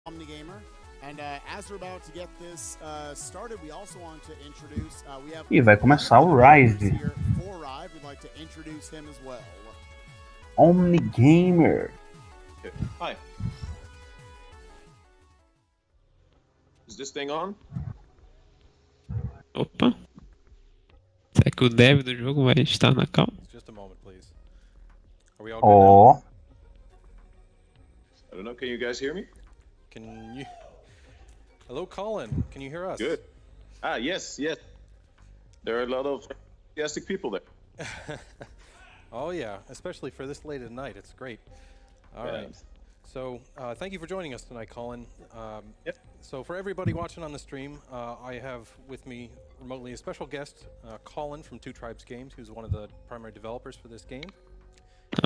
Omnigamer. And as we're about to get this started, we also want to introduce we have E vai começar o RIVE. here for RIVE. We'd like to introduce him as well. Omnigamer. Okay. Hi. Is this thing on? Opa. Será que o dev do jogo vai estar na call? Just a moment, please. Are we all good now? Ó, I don't know. Can you guys hear me? Can you... Hello, Colin. Can you hear us? Good. Ah, yes. There are a lot of enthusiastic people there. Oh, yeah. Especially for this late at night. It's great. All right. So, thank you for joining us tonight, Colin. Yep. So, for everybody watching on the stream, I have with me remotely a special guest, Colin from Two Tribes Games, who's one of the primary developers for this game.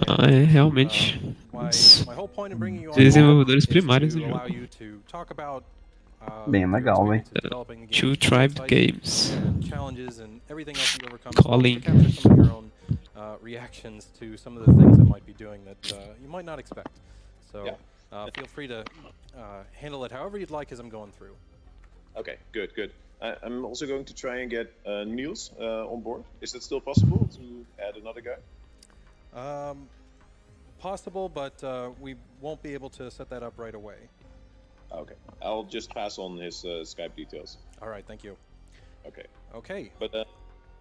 É, realmente. My whole point in bringing you on Desenvolvedores is primários do to allow jogo. you to talk about bem legal, velho. Two Tribe Games. Challenges and everything else you overcome. Calling. To capture some of your own reactions to some of the things I might be doing that you might not expect. So feel free to handle it however you'd like as I'm going through. Okay, good. I'm also going to try and get Niels on board. Is it still possible to add another guy? Possible, but we won't be able to set that up right away. Okay, I'll just pass on his Skype details. All right, thank you. Okay. But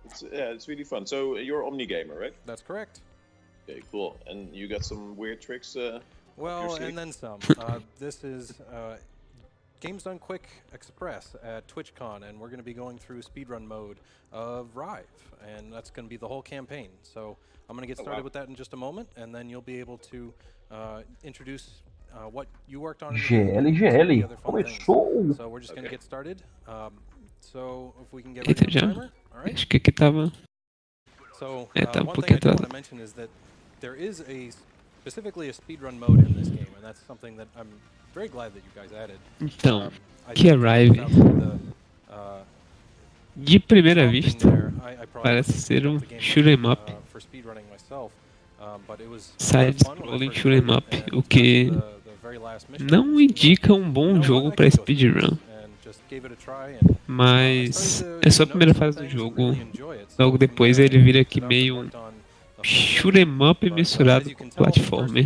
it's really fun. So you're Omnigamer, right? That's correct. Okay, cool. And you got some weird tricks. Well, and then some. This is Games Done Quick Express at TwitchCon, and we're going to be going through speedrun mode of RIVE, and that's going to be the whole campaign. So I'm going to get started with that in just a moment, and then you'll be able to introduce what you worked on. GL. Começou! So we're just going to get started. So if we can get Eita, ready já. on timer, all right? Acho que aqui tava. So Tá one pouquinho thing I do atrasado. want to mention is that there is specifically a speedrun mode in this game, and that's something that I'm very glad that you guys added. Então, I que é think RIVE? without some of the, De primeira prompting vista, there, I probably parece wouldn't ser have um built the game shoot 'em up. for speedrunning myself, but it was a lot of fun when I Side-scrolling first shoot 'em played up, it, and o que got to the very last mission, não indica um bom jogo para speedrun, and just gave it a try, and mas é só a primeira fase do jogo. Logo depois ele vira aqui meio um shoot 'em up misturado com platformer.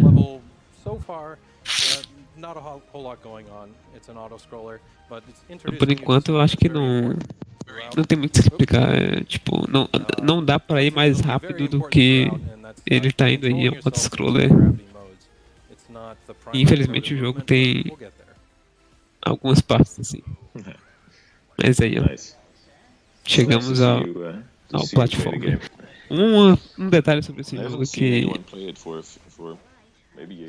So far, not a whole lot going on. It's an auto scroller, but it's introducing Por enquanto eu acho que não tem muito o que explicar. É, tipo, não dá pra ir mais rápido do que ele tá indo aí, é um auto-scroller. Infelizmente o jogo tem algumas partes assim. Mas aí, ó, chegamos ao platformer. Um detalhe sobre esse jogo é que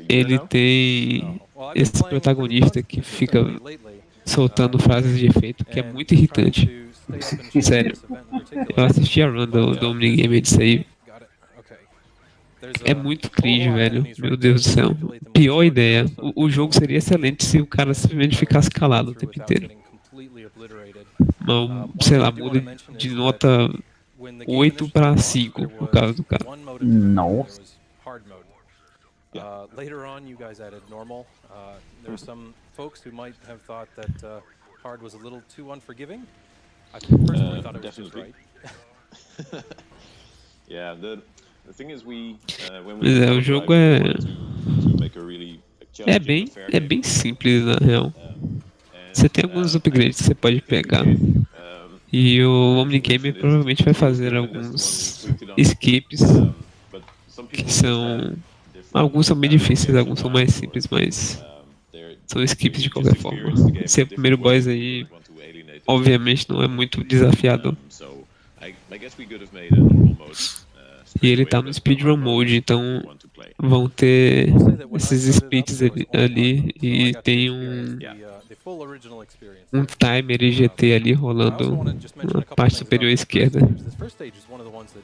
ele tem esse protagonista que fica soltando frases de efeito, que é muito irritante. Sério, eu assisti a run do Omnigamer disso aí. É muito cringe, velho. Meu Deus do céu. Pior ideia. O jogo seria excelente se o cara simplesmente ficasse calado o tempo inteiro. Mas, sei lá, muda de nota 8 para 5 por causa do cara. Nossa. Later on, you guys added normal. There were some folks who might have thought that hard was a little too unforgiving. I personally thought it was just right. Yeah, the thing is when Mas o jogo é bem simples na real. Você tem alguns upgrades que você pode pegar. E o Omnigamer provavelmente vai fazer alguns skips que são... Alguns são bem difíceis, alguns são mais simples, mas são skips de qualquer forma. Esse primeiro boss aí, obviamente, não é muito desafiador. E ele tá no speedrun mode, então vão ter esses splits ali e tem um timer IGT ali rolando na parte superior esquerda,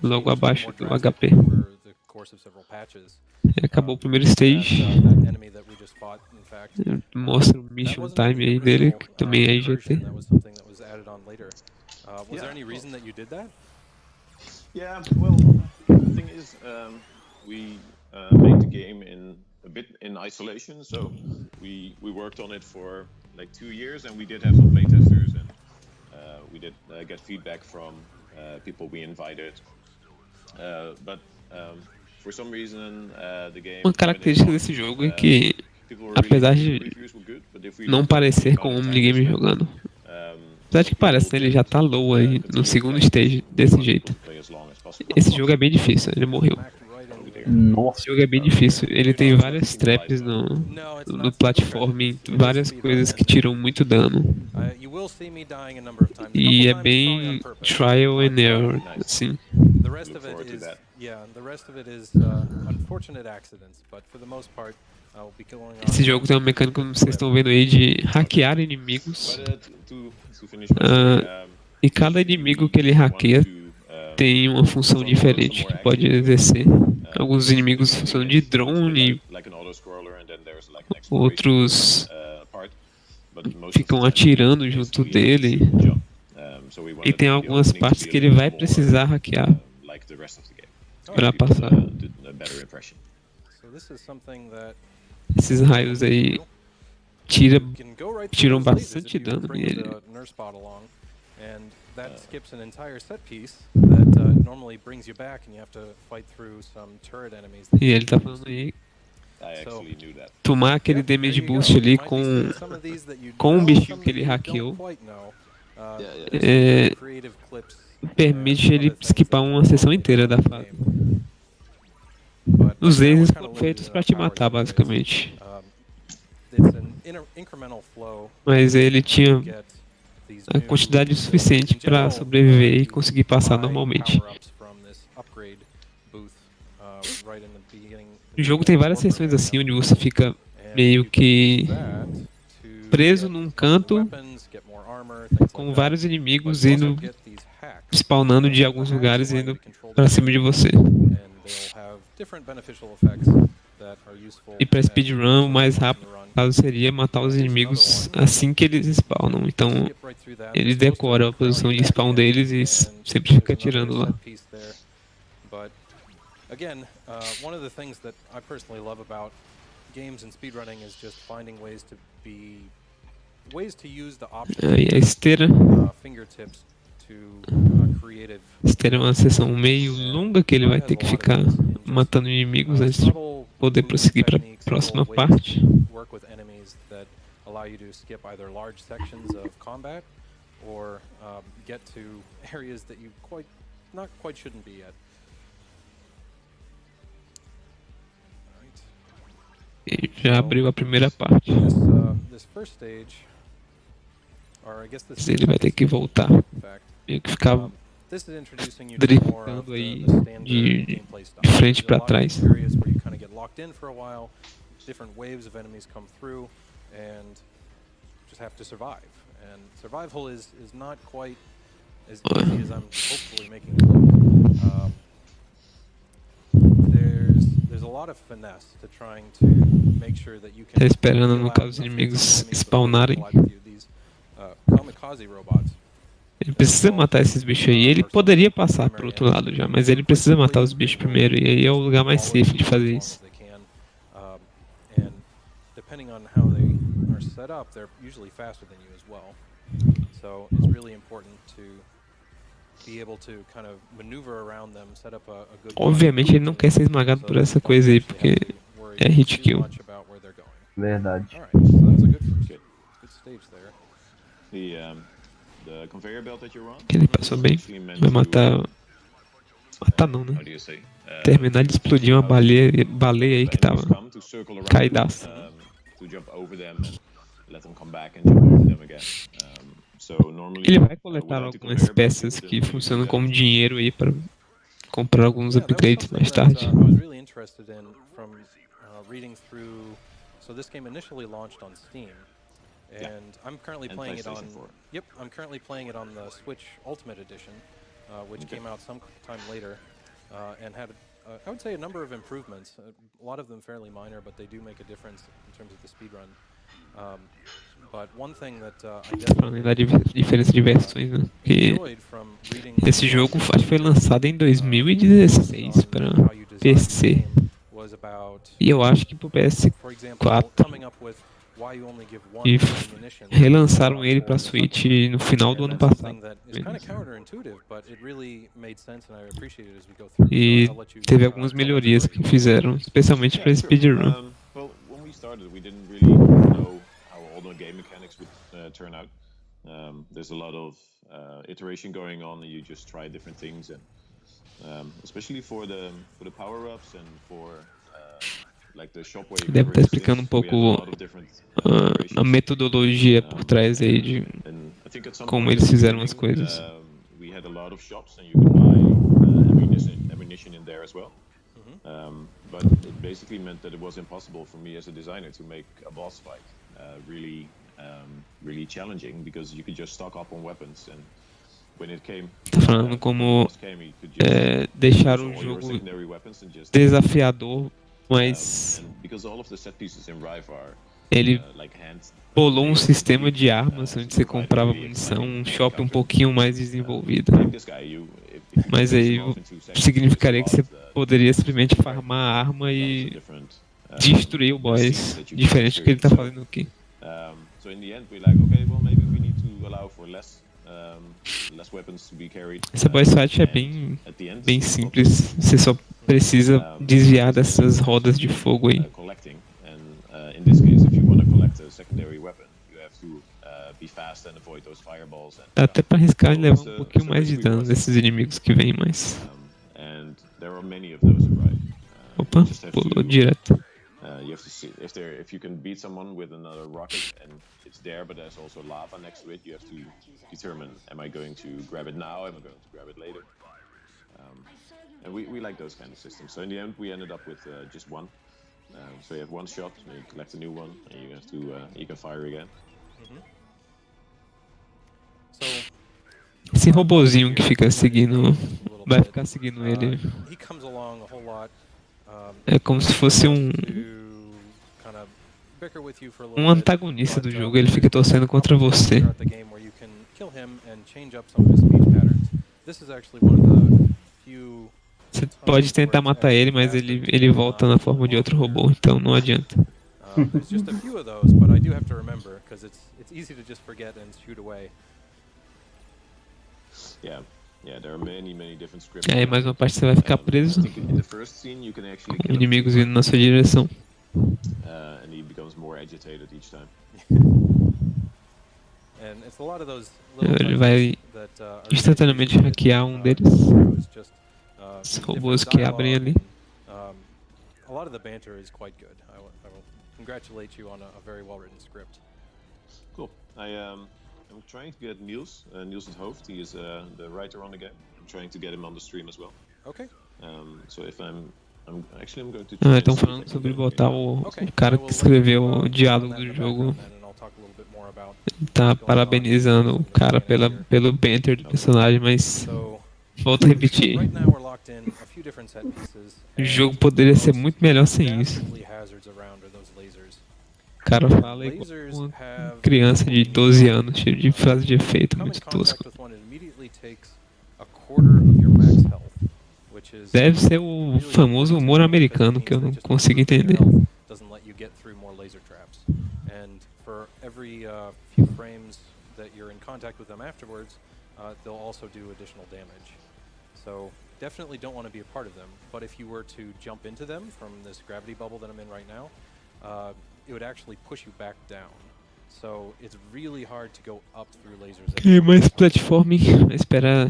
logo abaixo do HP. Acabou o primeiro stage. Mostra o mission time aí dele, que também é IGT. Was there any reason that you did that? Yeah, well, the thing is, we made the game in a bit in isolation. So we worked on it for like 2 years, and we did have some playtesters, and we did get feedback from people we invited. But for some reason, the game. Uma característica desse jogo é que, apesar de não parecer com o Omnigamer jogando, apesar de que parece, né, ele já tá low aí no segundo stage desse jeito. Esse jogo é bem difícil, ele morreu. Nossa. Esse jogo é bem difícil, ele tem várias traps no platforming, várias coisas que tiram muito dano. E é bem trial and error, assim. The rest of it is, yeah, the rest of it is unfortunate accidents, but for the most part, I'll be going on. Esse jogo tem uma mecânica, como vocês estão vendo aí, de hackear inimigos. E cada inimigo que ele hackeia tem uma função diferente que pode exercer. Alguns inimigos funcionam de drone, outros ficam atirando junto dele. E tem algumas partes que ele vai precisar hackear para passar. Esses raios aí tiram bastante dano nele. That skips an entire set piece that normally brings you back, and you have to fight through some turret enemies. E ele tá falando aí tomar aquele damage boost ali com o bichinho que ele hackeou. Permite ele skipar uma sessão inteira da fase. Os lasers foram feitos para te matar, basicamente. Mas ele tinha a quantidade suficiente para sobreviver e conseguir passar normalmente. O jogo tem várias sessões assim, onde você fica meio que preso num canto com vários inimigos indo spawnando de alguns lugares e indo pra cima de você. E pra speedrun, o mais rápido caso seria matar os inimigos assim que eles spawnam. Então eles decoram a posição de spawn deles e sempre fica atirando lá. Again, one of the things that I personally love about games and speedrunning is just finding ways to use the options E a esteira. fingertips to creative. Esteira é uma sessão meio longa que ele vai ter que ficar matando inimigos antes de poder prosseguir para a próxima parte. Work with enemies that allow you to skip either large sections of combat or get to areas that you not quite shouldn't be at. E já abriu a primeira parte. This first stage, or I guess Mas ele vai ter que voltar. Meio que ficar driftando aí de frente para trás. Different waves of enemies come through and just have to survive. And survival is not quite as easy as I'm hopefully making it look. There's a lot of finesse to trying to make sure that you can. Tá esperando no caso os inimigos spawnarem. Kamikaze robots. Ele precisa matar esses bichos aí. Ele poderia passar pro outro lado já, mas ele precisa matar os bichos primeiro. E aí é o lugar mais safe de fazer isso. And depending on how they are set up, they're usually faster than you as well. So it's really important to be able to kind of maneuver around them, set up a good. Obviamente ele não quer ser esmagado por essa coisa aí, porque é hit kill. Verdade. All right, so that's a good stage there. The conveyor belt that you're on. Ele passou bem. Vai matar. Matar não, né? Terminar de explodir uma baleia aí que tava caidaça. Ele vai coletar algumas peças que funcionam como dinheiro aí para comprar alguns upgrades mais tarde. So this game initially launched on Steam, and I'm currently playing it on. Yep, I'm currently playing it on the Switch Ultimate Edition, which came out some time later, and had, I would say, a number of improvements. A lot of them fairly minor, but they do make a difference in terms of the speedrun. But one thing that I Falando da diferença de versões, né? Que esse jogo foi lançado em 2016 para PC. E eu acho que pro for example, PS4 coming up with why you only give one e ammunition relançaram ele pra Switch no final do and ano that's passado. something that is kind of counterintuitive, but it really made sense and I appreciate it as we go through. E So I'll let you teve algumas comment melhorias further. que fizeram, especialmente pra Sure. Speedrun. Well, when we started, we didn't really know how all the game mechanics would turn out. There's a lot of iteration going on, and you just try different things, and especially for the power-ups and for like the shop where you Deve estar purchase explicando um things, we had a pouco lot of different a iterations. metodologia por trás aí de And I think at some como point eles at the fizeram as beginning, coisas. we had a lot of shops, and you could buy ammunition in there as well. But it basically meant that it was impossible for me as a designer to make a boss fight really challenging, because you could just stock up on weapons, and when it came, Tá falando como deixar o jogo desafiador, mas and because all of the set pieces in RIVE are ele like hand bolou um sistema de armas onde você comprava munição, um shopping um pouquinho mais desenvolvido. like this guy, if you Mas finish aí him off in 2 seconds, significaria you que just você lost poderia simplesmente farmar a arma lots of e different, destruir o boss, scenes that you can diferente do que ele tá experience. fazendo aqui. So in the end, we're like, okay, well, maybe we need to allow for less weapons to be carried. Essa boss fight é and bem at the end, simples, você só precisa desviar dessas rodas de fogo aí. collecting, and in this case, if you want to collect a secondary weapon, you have to be fast and avoid those fireballs. Dá até pra arriscar e levar um pouquinho mais de dano desses inimigos que vêm mais. And there are many of those in RIVE. Opa, You just have pulou to- direto. You have to see if you can beat someone with another rocket and it's there, but there's also lava next to it. You have to determine: am I going to grab it now? Am I going to grab it later? And we like those kind of systems. So in the end, we ended up with just one. So you have one shot, and you collect a new one, and you have to you can fire again. So Esse robozinho que fica seguindo, vai ficar seguindo ele. he comes along a whole lot. É como se fosse um Kinda bicker with you for a little um bit, antagonista but, do jogo, ele fica torcendo contra você. throughout the game where you can kill him and change up some of his speech patterns. This is actually one of the few Você pode tentar matar ele, mas ele volta na forma de outro robô, então não adianta. There's just a few of those, but I do have to remember because it's easy to just forget and shoot away. Yeah, there are many different scripts. Aí mais uma parte você vai ficar preso, I think in the first scene you can actually com kill him, inimigos vindo na sua direção. and he becomes more agitated each time. And it's a lot of those little Ele touches vai that, are instantaneamente really hackear um deles. it's just, Os different robôs que abrem ali. dialogue and, a lot of the banter is quite good. I will congratulate you on a very well written script. Cool. I'm trying to get Niels het Hoofd. He is the writer on the game. I'm trying to get him on the stream as well. Okay. So if I'm going to. Ah, estão falando sobre botar o cara que escreveu o diálogo do jogo. Tá parabenizando o cara pelo banter do personagem, mas volto a repetir. O jogo poderia ser muito melhor sem isso. O cara fala igual uma criança de 12 anos, cheio de frase de efeito, muito tosco. Deve ser o famoso humor americano que eu não consigo entender. And for every few frames that you're in contact with them afterwards, they'll also do additional damage. So definitely don't want to be a part of them. But if you were to jump into them from this gravity bubble that I'm in right now, it would actually push you back down. So it's really hard to go up through lasers. É mais platforming, esperar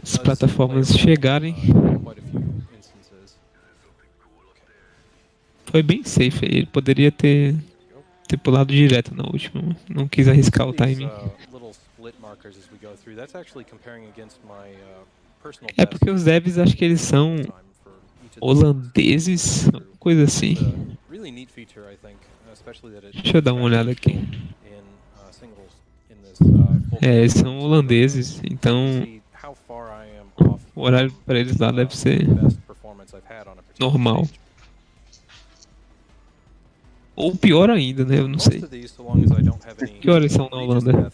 as plataformas chegarem. Quite a few instances. Foi bem safe aí, ele poderia ter pulado direto na última, não quis arriscar o timing. É porque os devs acho que eles são holandeses, alguma coisa assim. Deixa eu dar uma olhada aqui. É, eles são holandeses, então o horário para eles lá deve ser normal. Ou pior ainda, né? Eu não sei. Que horas são na Holanda?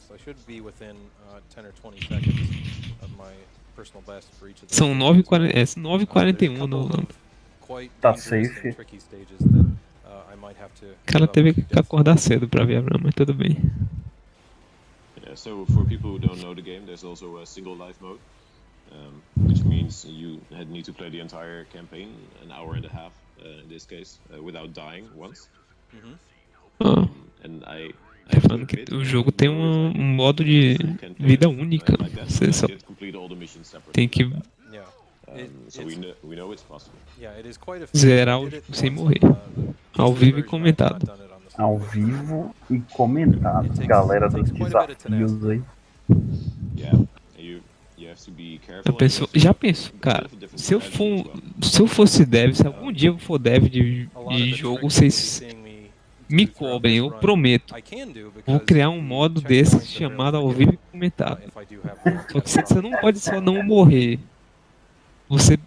São 9h41 na Holanda. quite Tá dangerous safe. and tricky stages that I might have to. O cara teve que acordar cedo pra ver a run, mas tudo bem. Yeah, so for people who don't know the game, there's also a single life mode, which means you need to play the entire campaign, an hour and a half in this case, without dying once. Ó, And I tá falando que o jogo tem um modo de vida única. Você só tem que Yeah. So we know it's possible. Yeah, it is quite a feat. zerar I o did it jogo sem once morrer. on the Ao PC vivo e version. I've not comentado. done it on the Ao Switch. vivo e comentado. Galera dos desafios aí. Yeah, you have to be careful. Já penso, cara, se eu fosse dev, se algum dia eu for dev de jogo, vocês me cobrem, eu prometo. Vou criar um modo desse chamado ao vivo e comentado. Só que você não pode só não morrer. Você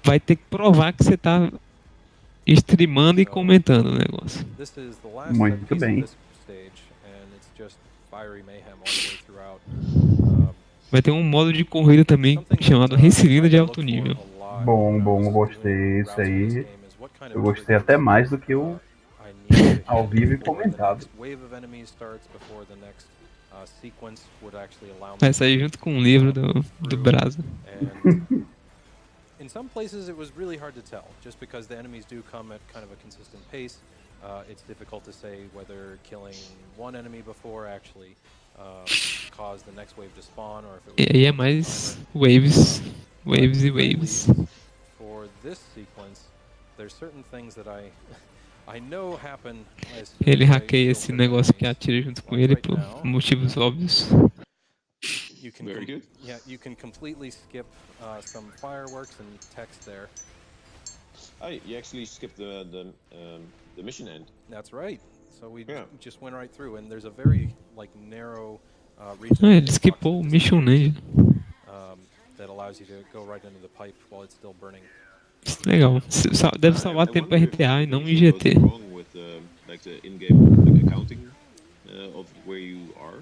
vai ter que provar que você tá streamando e comentando o negócio. Muito bem. Vai ter um modo de corrida também chamado Recilindro de alto nível. Bom, gostei. Isso aí. Eu gostei até mais do que o ao vivo e comentado. Vai sair junto com o livro do Brasil. In some places it was really hard to tell, just because the enemies do come at kind of a consistent pace. It's difficult to say whether killing one enemy before actually caused the next wave to spawn, or if it was. E aí é mais waves e waves. For this sequence, there's certain things that I know happen. Ele hackeia esse negócio que atira junto com ele por motivos óbvios. You can yeah, you can completely skip some fireworks and text there. You actually skipped the mission end. That's right. So we just went right through, and there's a very narrow region. Ele skippou o mission end. That allows you to go right into the pipe while it's still burning. Legal. Deve salvar tempo RTA e não em GT. Like the in-game accounting of where you are.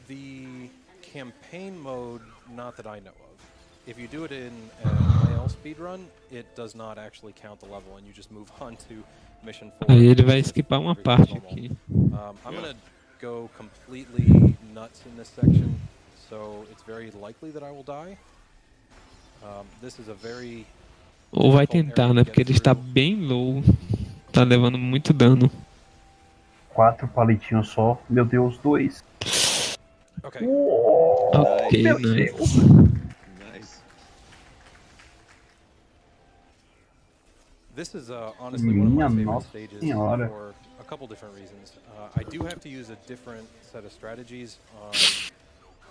The campaign mode, not that I know of. If you do it in an IL speedrun, it does not actually count the level, and you just move on to mission 4. Aí ele vai skipar uma parte aqui. I'm gonna go completely nuts in this section, so it's very likely that I will die. This is a very. Ou vai tentar, né? Porque ele está bem low. Tá levando muito dano. 4 palitinhos só. Meu Deus, 2. Okay. Ok, meu nice. Deus. Nice. This is honestly one of my favorite Nossa stages senhora. for a couple different reasons. I do have to use a different set of strategies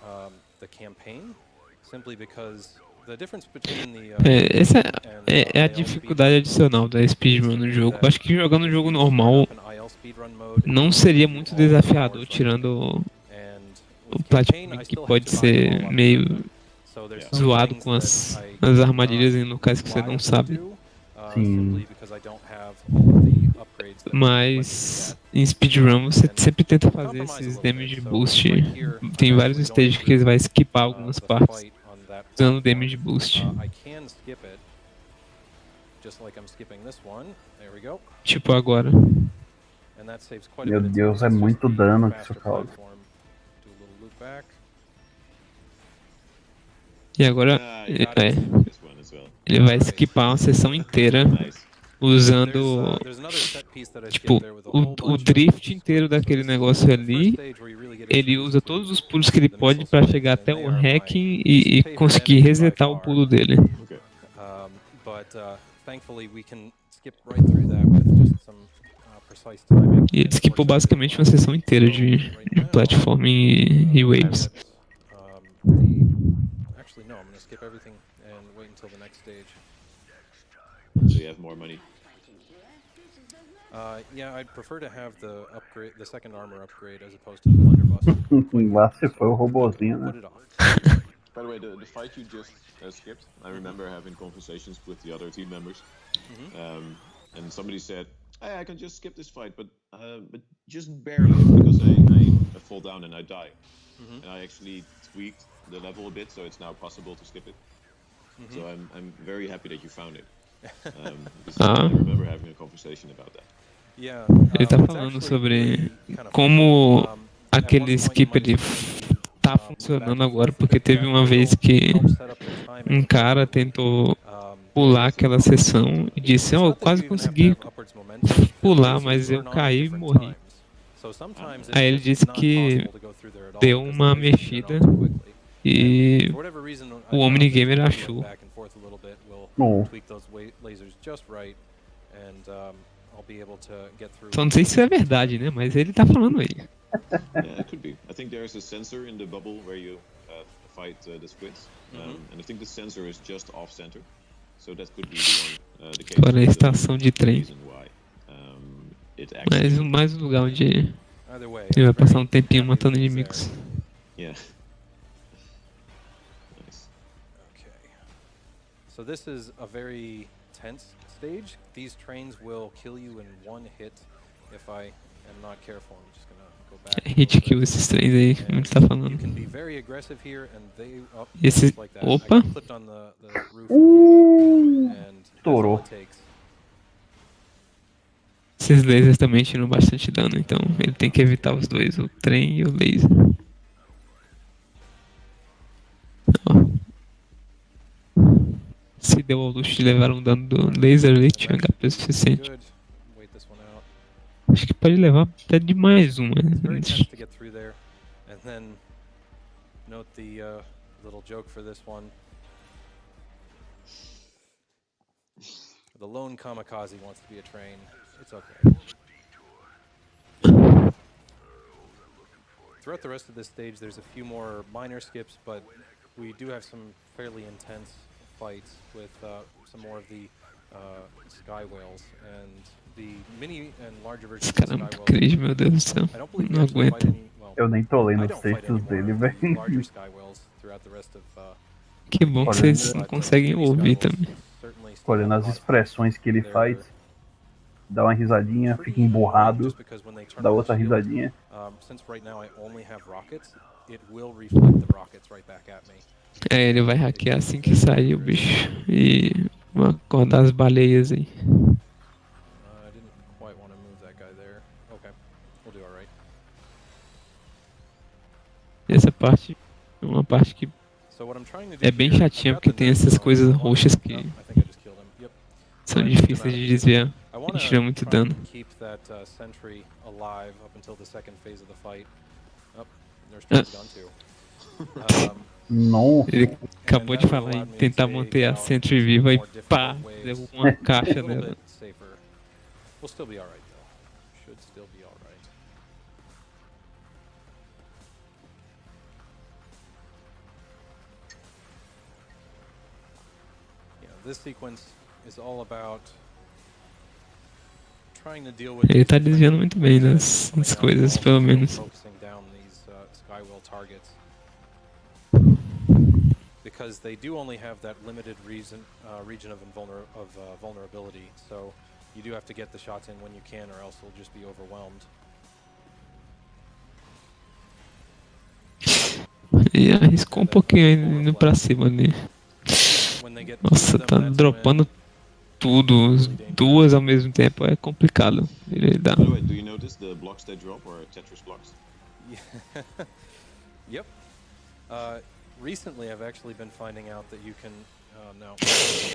on the campaign, simply because the difference between the Essa é a dificuldade adicional da speedrun no jogo. Eu acho que jogando um jogo normal não seria muito desafiador, tirando o platform que pode ser meio zoado com as armadilhas em locais que você não sabe. Sim. Mas em speedrun você sempre tenta fazer esses damage boost. Tem vários stages que eles vai skipar algumas partes usando damage boost. Tipo agora. Meu Deus, é muito dano que isso causa. E agora ele vai skipar uma sessão inteira usando tipo o drift inteiro daquele negócio ali. Ele usa todos os pulos que ele pode para chegar até o hacking e conseguir resetar o pulo dele. E ele skipou basicamente uma sessão inteira de platforming e waves. Actually, no, I'm going to skip everything and wait until the next stage. So you have more money. Yeah, I'd prefer to have the upgrade, the second armor upgrade, as opposed to the blunderbuss. Lá se foi o robozinho, né? Put it off. By the way, the fight you just skipped, I remember having conversations with the other team members, and somebody said, "Hey, I can just skip this fight, but just barely because I fall down and I die." And I actually tweaked the level a bit, so it's now possible to skip it. So I'm very happy that you found it. Because I remember having a conversation about that. Ele tá falando sobre como aquele skip ele tá funcionando agora, porque teve uma vez que um cara tentou pular aquela sessão e disse, eu quase consegui pular, mas eu caí e morri. Aí ele disse que deu uma mexida e o Omnigamer achou. Só não sei se isso é verdade, né? Mas ele tá falando aí. Yeah, it could be. I think there's a sensor in the bubble where you fight the splits, and I think the sensor is just off center, so that could be the case. Agora a estação de trem. Why, mais um lugar onde ele vai passar um tempinho matando inimigos. Yeah. Nice. Okay. So this is a very tense stage. These trains will kill you in one hit if I am not careful. I'm just gonna go back. Hit kill esses trens aí, como ele tá falando. You can be very aggressive here and they Esse, like that. opa. I clipped on the roof and Estourou. that's all it takes. Esses lasers também tiram bastante dano, então ele tem que evitar os dois, o trem e o laser. Ó. Se deu ao luxo de levar um dano do laser ali, tinha HP suficiente. Acho que pode levar até de mais uma. Note the little joke for this one. The lone kamikaze wants to be a train. It's okay. Throughout the rest of this stage, there's a few more minor skips, but we do have some fairly intense fights with some more of the sky whales and the mini and larger versions of sky whales. Cringe, meu Deus do céu. Não aguento. Eu nem tô lendo os textos dele, velho. Que bom que vocês não conseguem ouvir também. Olhando as expressões que ele faz, dá uma risadinha, fica emburrado, dá outra risadinha. É, ele vai hackear assim que sair o bicho e vai acordar as baleias aí. Essa parte é uma parte que é bem chatinha porque tem essas coisas roxas que são difíceis de desviar e tiram muito dano. Não. Ele acabou de falar em tentar manter a Sentry viva e pá, deu uma caixa nela. Ele tá desviando muito bem das coisas, pelo menos. Because they do only have that limited region of vulnerability, so you do have to get the shots in when you can, or else they'll just be overwhelmed. E arriscou um pouquinho indo pra cima ali. Nossa, tá dropando tudo, duas ao mesmo tempo, é complicado ele dar. By the way, do you notice the blocks they drop or Tetris blocks? Yep. Recently, I've actually been finding out that you can. No,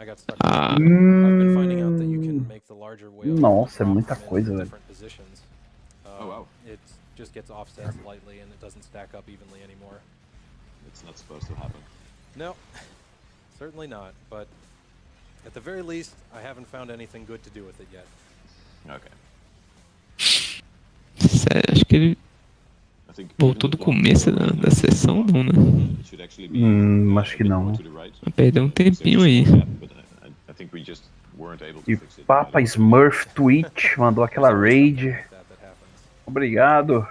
I got stuck. I've been finding out that you can make the larger whale. Nossa, é muita coisa, velho. Different positions. Oh wow. It just gets offset slightly, and it doesn't stack up evenly anymore. It's not supposed to happen. No, certainly not. But at the very least, I haven't found anything good to do with it yet. Okay. Sério, acho que ele voltou do começo da sessão, não, né? Acho que não. Perdeu um tempinho aí. E Papa Smurf Twitch mandou aquela raid. Obrigado.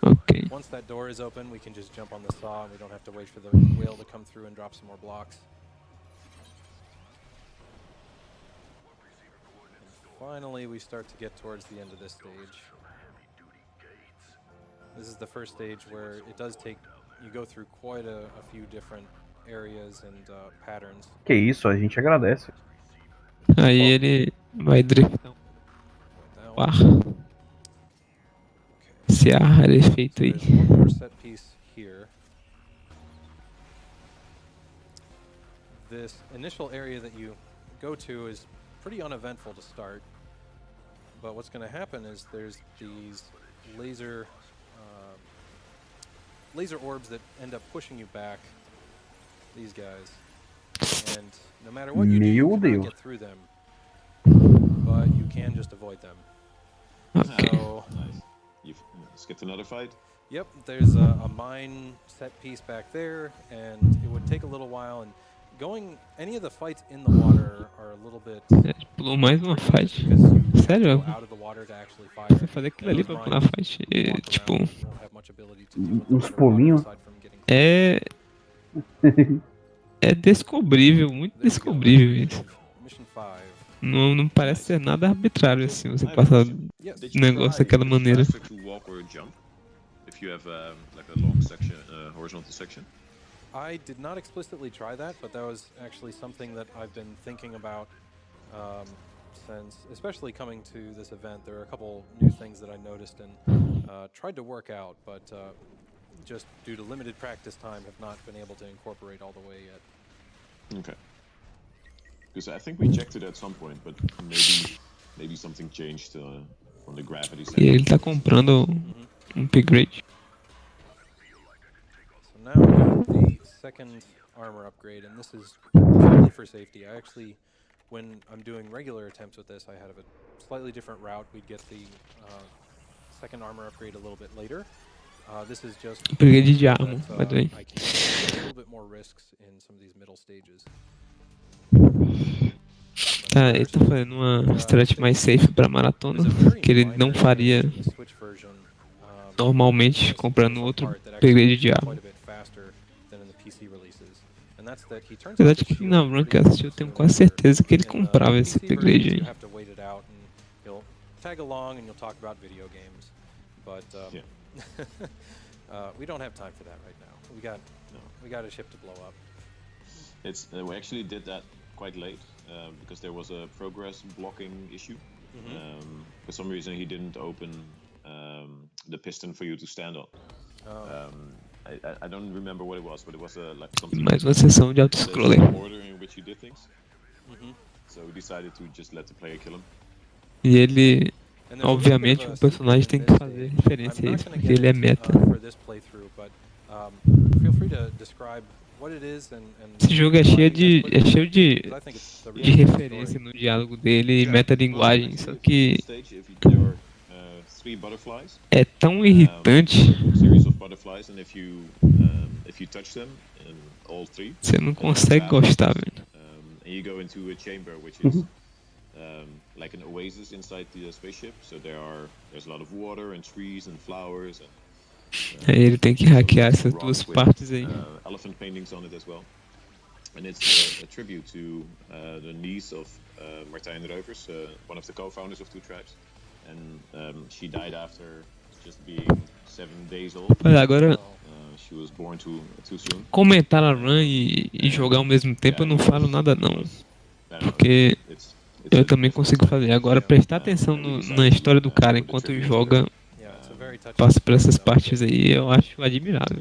Ok. Once that door is open, we can just jump on the saw and we don't have to wait for the whale to come through and drop some more blocks. Finally, we start to get towards the end of this stage. This is the first stage where it does take you go through quite a few different areas and patterns. Que isso, a gente agradece. Aí ele vai driftar o ar. Esse ar rarefeito aí. There's one more set piece here. This initial area that you go to is pretty uneventful to start, but what's going to happen is there's these laser orbs that end up pushing you back, these guys, and no matter what you do, you cannot get through them, but you can just avoid them. Okay. So, Nice. You've skipped another fight? Yep, there's a mine set piece back there, and it would take a little while, and any of the fights in the water are a little bit... Pulou mais uma fight. Sério? Foi fazer aquilo ali pra pular fight. Tipo... Uns pulinhos. É descobrível, muito descobrível isso. Não parece ser nada arbitrário assim, você passar o negócio daquela maneira. If you have like a long section, horizontal section. I did not explicitly try that, but that was actually something that I've been thinking about since, especially coming to this event. There are a couple new things that I noticed and tried to work out, but just due to limited practice time, have not been able to incorporate all the way yet. Okay. Because I think we checked it at some point, but maybe something changed on the gravity side. E ele tá comprando upgrade. So now we got the second armor upgrade, and this is purely for safety. I actually, when I'm doing regular attempts with this, I had a slightly different route. We'd get the second armor upgrade a little bit later. This is just upgrade de arma, by the way. I can take a little bit more risks in some of these middle stages. Tá, ele tá fazendo uma strat mais safe pra maratona, que ele não faria normalmente comprando outro upgrade de arma. Apesar de que na run que eu assisti, eu tenho quase certeza que ele comprava esse upgrade aí. Tag along and you'll talk about video games, but we don't have time for that right now. We got a ship to blow up. We actually did that quite late because there was a progress blocking issue. For some reason, he didn't open the piston for you to stand on. I don't remember what it was, but it was like something. Mais uma sessão de auto-scroller. Order in which you did things. So we decided to just let the player kill him. E ele, obviamente, o personagem tem que fazer referência a isso, porque ele é meta. Esse jogo é cheio de referência no diálogo dele e metalinguagem, só que é tão irritante. Você não consegue gostar, velho. Like an oasis inside the spaceship, so there's a lot of water and trees and flowers and aí ele tem que hackear essas duas partes aí. Elephant paintings on it as well. And it's a tribute to the niece of Martijn Reuvers, one of the co-founders of Two Tribes. And she died after just being 7 days old. Agora, she was born too soon. Comentar a run e jogar ao mesmo tempo eu não falo nada não. Porque eu também consigo fazer. Agora, prestar atenção na história do cara enquanto joga, passa por essas partes aí, eu acho admirável.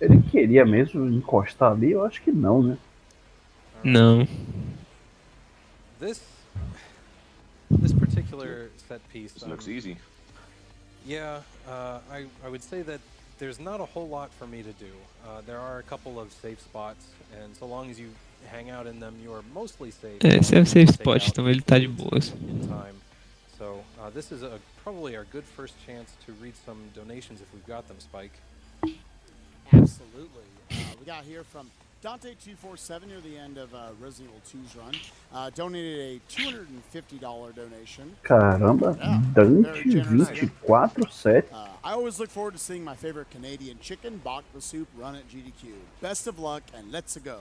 Ele queria mesmo encostar ali? Eu acho que não, né? Não. This particular set piece looks easy. Yeah, I would say that there's not a whole lot for me to do. There are a couple of safe spots, and so long as you hang out in them, you are mostly safe. Esse é o safe spot, então ele tá de boas. So this is probably our good first chance to read some donations if we've got them, Spike. Absolutely. We got here from Dante247 near the end of Resident Evil 2's run. Donated a $250 donation. Caramba, Dante247. I always look forward to seeing my favorite Canadian chicken, bok the soup, run at GDQ. Best of luck and let's go.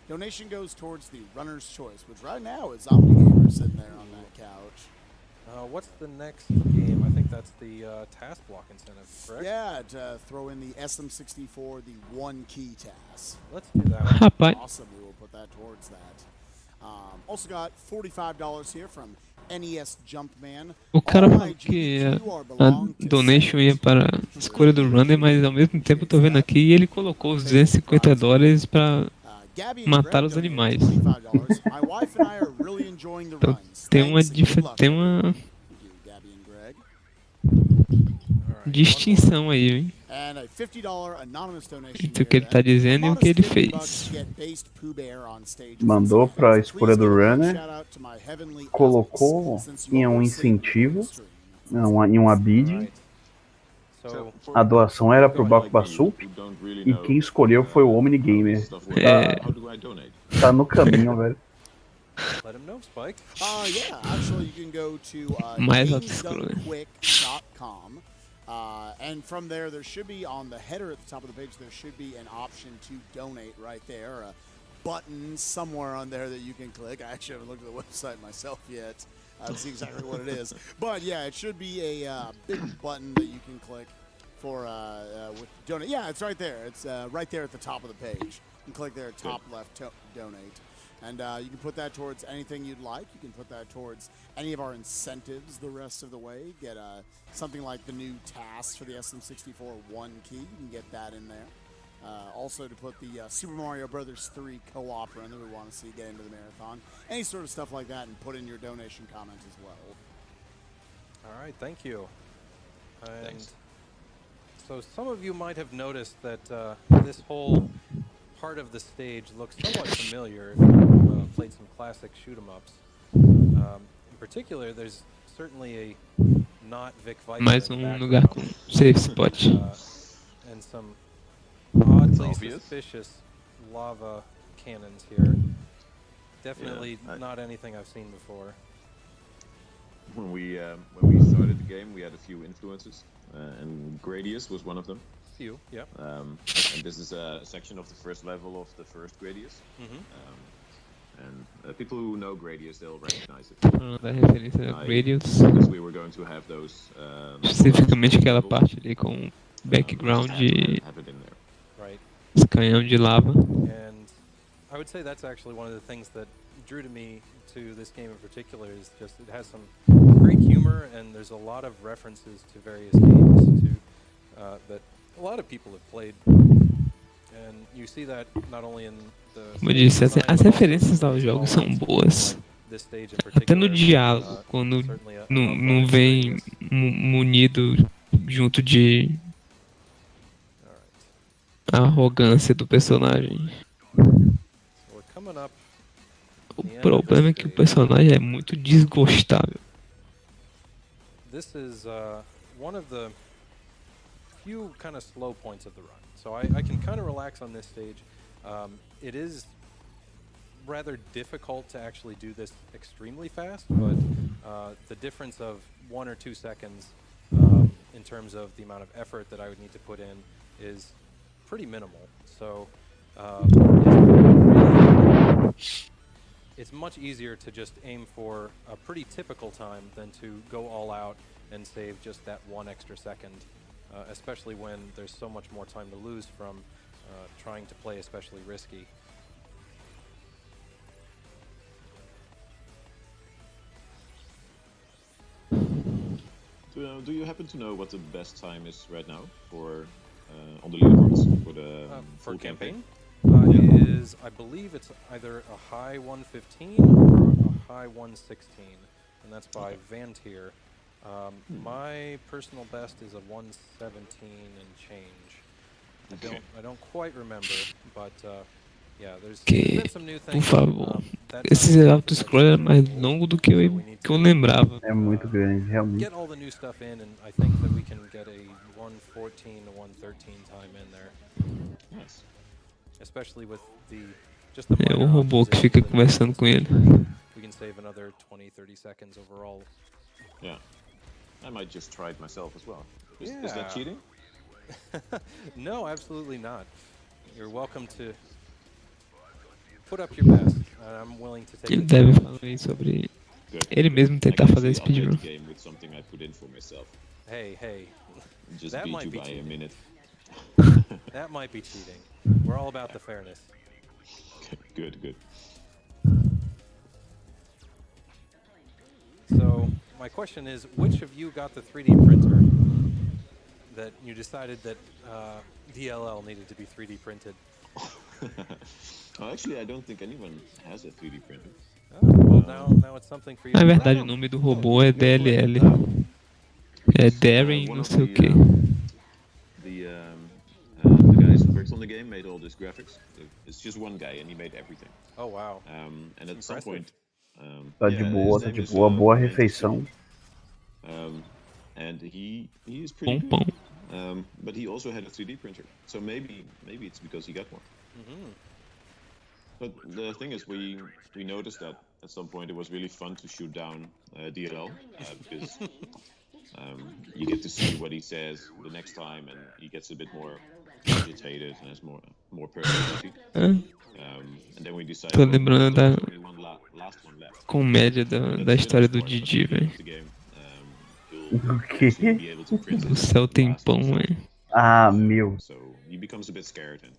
Donation goes towards the runner's choice, which right now is Omnigamer sitting there on that couch. What's the next game? I think that's the task block incentive, correct? Yeah, to throw in the SM64, the one key task. Let's do that one. Rapaz, Awesome, we will put that towards that. Also got $45 here from NES Jumpman. o cara All falou my que GDQ a belong to donation ia para a escolha do runner, mas ao mesmo tempo eu tô vendo aqui e ele colocou os $250 para Gabby and matar Greg os donated animais. $25. My wife and I are really enjoying the Então runs. tem uma, Thanks and good luck, tem everyone. uma Thank you, Gabby and Greg. Alright, distinção aí, hein? And a $50 anonymous donation Entre o que ele tá here, then. dizendo e o que ele Modest $50 fez. to get based Pooh Bear on stage. Mandou pra escolha do Please give a runner, shout out to my heavenly colocou essence, since you em all um were saved incentivo, with Restream. em uma bid. Alright. So, A doação era pro Bakuba Soup e quem escolheu foi o Omnigamer. How do I donate? Tá no caminho, velho. let him know, Spike. Yeah, actually you can go to Mais obscuro, né? gamesdonequick.com. And from there should be on the header at the top of the page, there should be an option to donate right there. A button somewhere on there that you can click. I actually haven't looked at the website myself yet to see exactly what it is. But yeah, it should be a big button that you can click for with donate. Yeah, it's right there. It's right there at the top of the page. You can click there, top left, donate. And you can put that towards anything you'd like. You can put that towards any of our incentives the rest of the way. Get something like the new tasks for the SM64 one key. You can get that in there. Also to put the Super Mario Brothers 3 co-op run that we want to see get into the marathon. Any sort of stuff like that, and put in your donation comment as well. Alright, thank you. And Thanks. so some of you might have noticed that this whole part of the stage looks somewhat familiar if you played some classic shoot-em-ups. In particular, there's certainly a not Vic Viper Mais in the lugar com background, safe spot. and some oddly Obvious. suspicious lava cannons here. Definitely Yeah, not anything I've seen before. When we started the game, we had a few influences, and Gradius was one of them. Few, yep. And this is a section of the first level of the first Gradius. And people who know Gradius, they'll recognize it. Da referência a Radius, Because we were going to have those. especificamente aquela parte ali com background e Have it in there. Right. esse canhão de lava. And I would say that's actually one of the things that drew to me to this game in particular is just it has some great humor and there's a lot of references to various games that a lot of people have played. And you see that not only in the Como eu disse, design, as but also referências aos in jogos small são elements, boas. like this stage in Até no particular, diálogo, quando certainly a não fun vem experience. munido junto de Alright. arrogância do personagem. So we're coming up O the end of problema é this que o stage. personagem é muito desgostável. This is one of the few kind of slow points of the run. So I can kind of relax on this stage. It is rather difficult to actually do this extremely fast, but the difference of 1 or 2 seconds in terms of the amount of effort that I would need to put in is pretty minimal. So it's much easier to just aim for a pretty typical time than to go all out and save just that 1 extra second, especially when there's so much more time to lose from trying to play especially risky. Do you happen to know what the best time is right now for on the leaderboards for the For full campaign, Yeah. is I believe it's either a high 115 or a high 116, and that's by Vantier. My personal best is a 117 and change. Okay. I don't quite remember, but yeah, there's Que, been some new por things. favor, That esse time auto-scroll é mais longo do que eu lembrava. É muito grande, realmente. get all the new stuff in, and I think that we can get a 114 to 113 time in there, Nice. especially with just the É o minor robô que optimizations fica that we conversando can com ele. We can save another 20-30 seconds overall. Yeah. I might just try it myself as well. Is that Yeah. cheating? No, absolutely not. You're welcome to put up your best. I'm willing to take Ele it. deve falar aí sobre Ele mesmo tentar fazer speedrun. Hey. Just That beat might you be by a cheating. minute. That might be cheating. We're all about the fairness. Good. So, my question is, which of you got the 3D printer that you decided that DLL needed to be 3D printed? Well, actually, I don't think anyone has a 3D printer. Well, now it's something for you. Na verdade, o nome do robô é DLL. É Darren não sei o que. The guys who worked on the game made all these graphics. It's just one guy, and he made everything. Oh wow! And at some point, Tá de boa, boa refeição. And he is pretty good. But he also had a 3D printer, so maybe it's because he got one. But the thing is, we noticed that at some point it was really fun to shoot down DLL because you get to see what he says the next time, and he gets a bit more agitated and has more personality. And then we decided. Tô lembrando da comédia da história do Didi, velho. O quê? Do céu tem pão, velho. Ah, meu. So he becomes a bit scared, and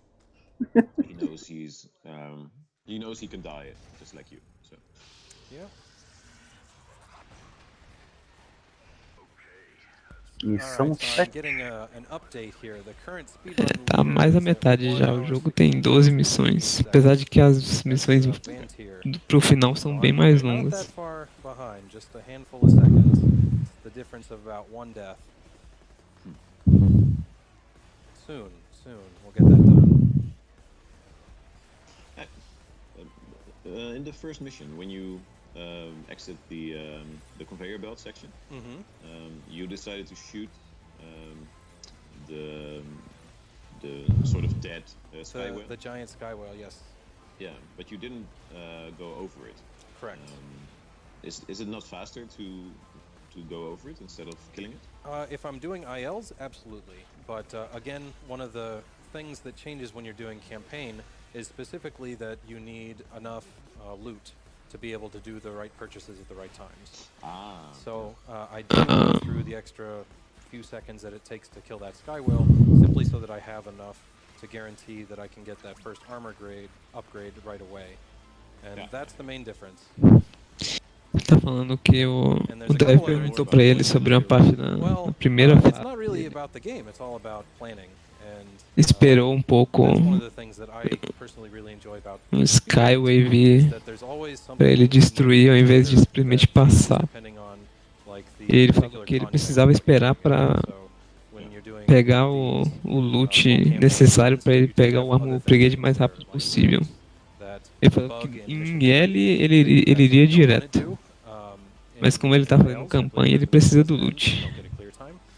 he knows he can die just like you. So yeah. Missão 7. Tá mais da metade já. O jogo tem 12 missões. Apesar de que as missões pro final são bem mais longas. Soon, we'll get that done. In the first mission, when you exit the conveyor belt section, you decided to shoot the sort of dead sky whale. The giant sky whale, yes. Yeah, but you didn't go over it. Correct. Is it not faster to go over it instead of killing it? If I'm doing ILs, absolutely. But again, one of the things that changes when you're doing campaign is specifically that you need enough loot to be able to do the right purchases at the right times. So I do go through the extra few seconds that it takes to kill that sky whale, simply so that I have enough to guarantee that I can get that first armor grade upgrade right away. And that's the main difference. Tá falando que o Dev perguntou pra ele sobre uma parte na primeira fase. Esperou um pouco um Skywave pra ele destruir ao invés de simplesmente passar. E ele falou que ele precisava esperar pra pegar o loot necessário pra ele pegar o armor upgrade o mais rápido possível. Ele falou que em L ele iria direto. Mas como ele tá fazendo campanha, ele precisa do loot.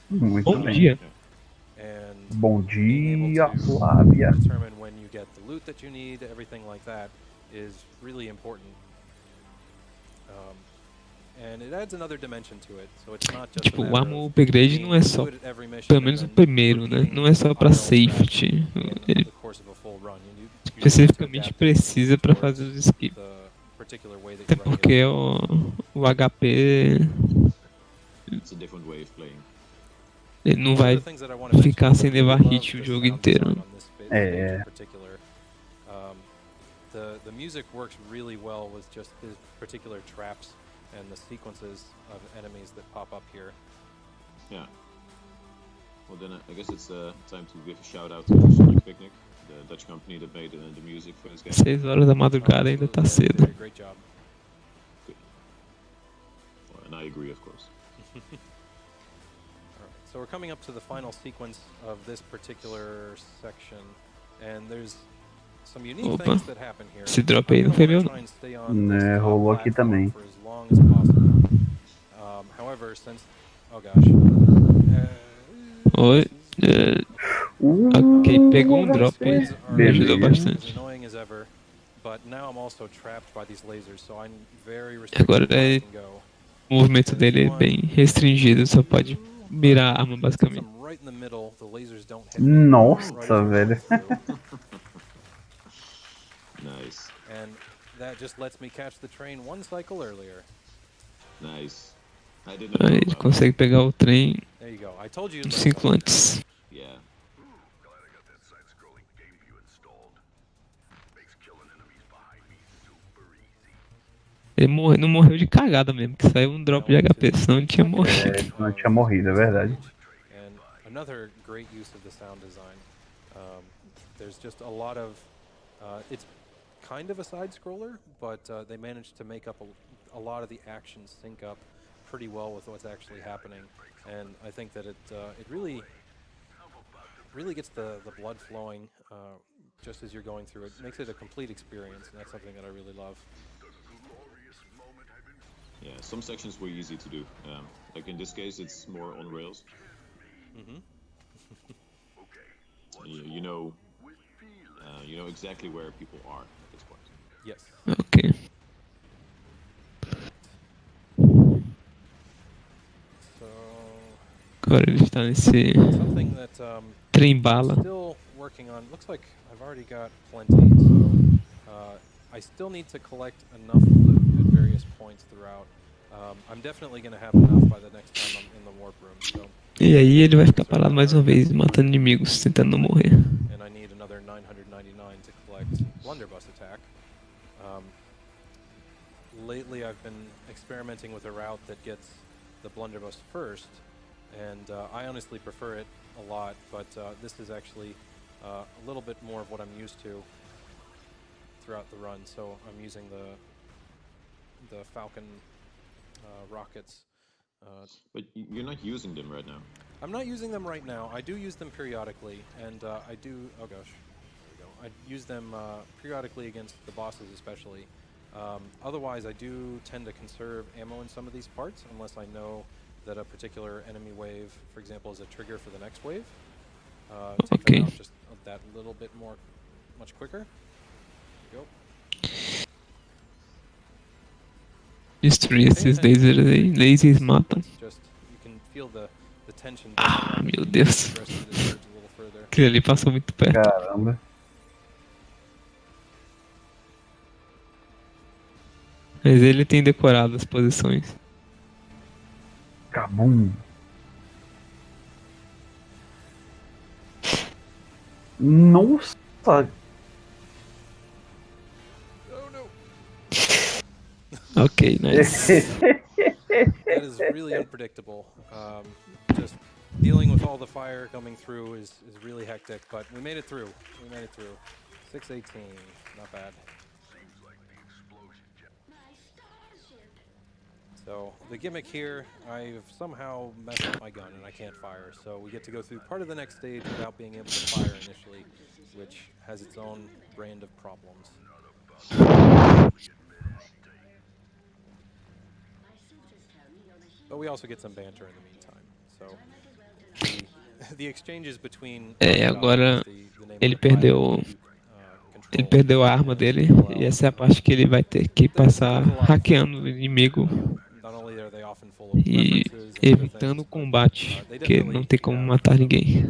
Muito Bom bem. Dia. Bom dia, Flávia. Tipo, o armor upgrade não é só, pelo menos o primeiro, né? Não é só pra safety. Ele especificamente precisa pra fazer os skips. Até porque o HP ele não vai ficar sem levar hit o jogo inteiro. The music works really well with just the particular traps and the sequences of enemies that pop up here. Yeah. Well, then I guess it's time to give a shout out to Sonic Picnic, the Dutch company that made the music for this game. 6 horas da madrugada ainda tá cedo. Great job. Good. Well, and I agree, of course. Alright, so we're coming up to the final sequence of this particular section, and there's some unique things that happen here. Esse drop aí não foi meu, não. Rolou aqui também. However, since oh gosh. Oi. Ok, pegou um drop aí. Me ajudou bastante. Agora o movimento dele é bem restringido, só pode mirar a arma basicamente. Nossa, velho. Nice. And that just lets me catch the train one cycle earlier. Nice. I didn't Aí ele consegue pegar o trem There you go. I told you. 5 antes. Yeah. Ele não morreu de cagada mesmo, que saiu um drop de HP, senão ele tinha morrido. É, não tinha morrido, é verdade. And another great use of the sound design. There's just a lot of it's kind of a side scroller, but they managed to make up a lot of the actions sync up pretty well with what's actually happening, and I think that it really gets the blood flowing just as you're going through it. Makes it a complete experience, and that's something that I really love. Yeah, some sections were easy to do. Like in this case, it's more on rails. You know exactly where people are at this point. Yes. Ok. So Agora ele está nesse something that trem bala. still working on. Looks like I've already got plenty. So I still need to collect enough loot at various points throughout. I'm definitely going to have enough by the next time I'm in the warp room. So. E aí ele vai ficar parado mais uma vez, matando inimigos, tentando não morrer. And I need another 999 to collect Blunderbuss attack. Lately I've been experimenting with a route that gets the Blunderbuss first, and I honestly prefer it a lot, but this is actually a little bit more of what I'm used to throughout the run, so I'm using the Falcon rockets. But you're not using them right now. I'm not using them right now. I do use them periodically, and I do. Oh gosh, there we go. I use them periodically against the bosses, especially. Otherwise, I do tend to conserve ammo in some of these parts, unless I know that a particular enemy wave, for example, is a trigger for the next wave. Take them out just that little bit more, much quicker. There we go. Destruir esses lasers aí. Lasers matam. Ah, meu Deus. Aquilo ali passou muito perto. Caramba. Mas ele tem decorado as posições. Cabum. Nossa. Ok, nice. That is really unpredictable. Just dealing with all the fire coming through is really hectic, but we made it through. 618, not bad. So the gimmick here, I've somehow messed up my gun and I can't fire. So we get to go through part of the next stage without being able to fire initially, which has its own brand of problems. But we also get some banter in the meantime. So the exchanges between agora ele perdeu a arma dele e essa é a parte que ele vai ter que passar hackeando o inimigo e evitando o combate, porque não tem como matar ninguém.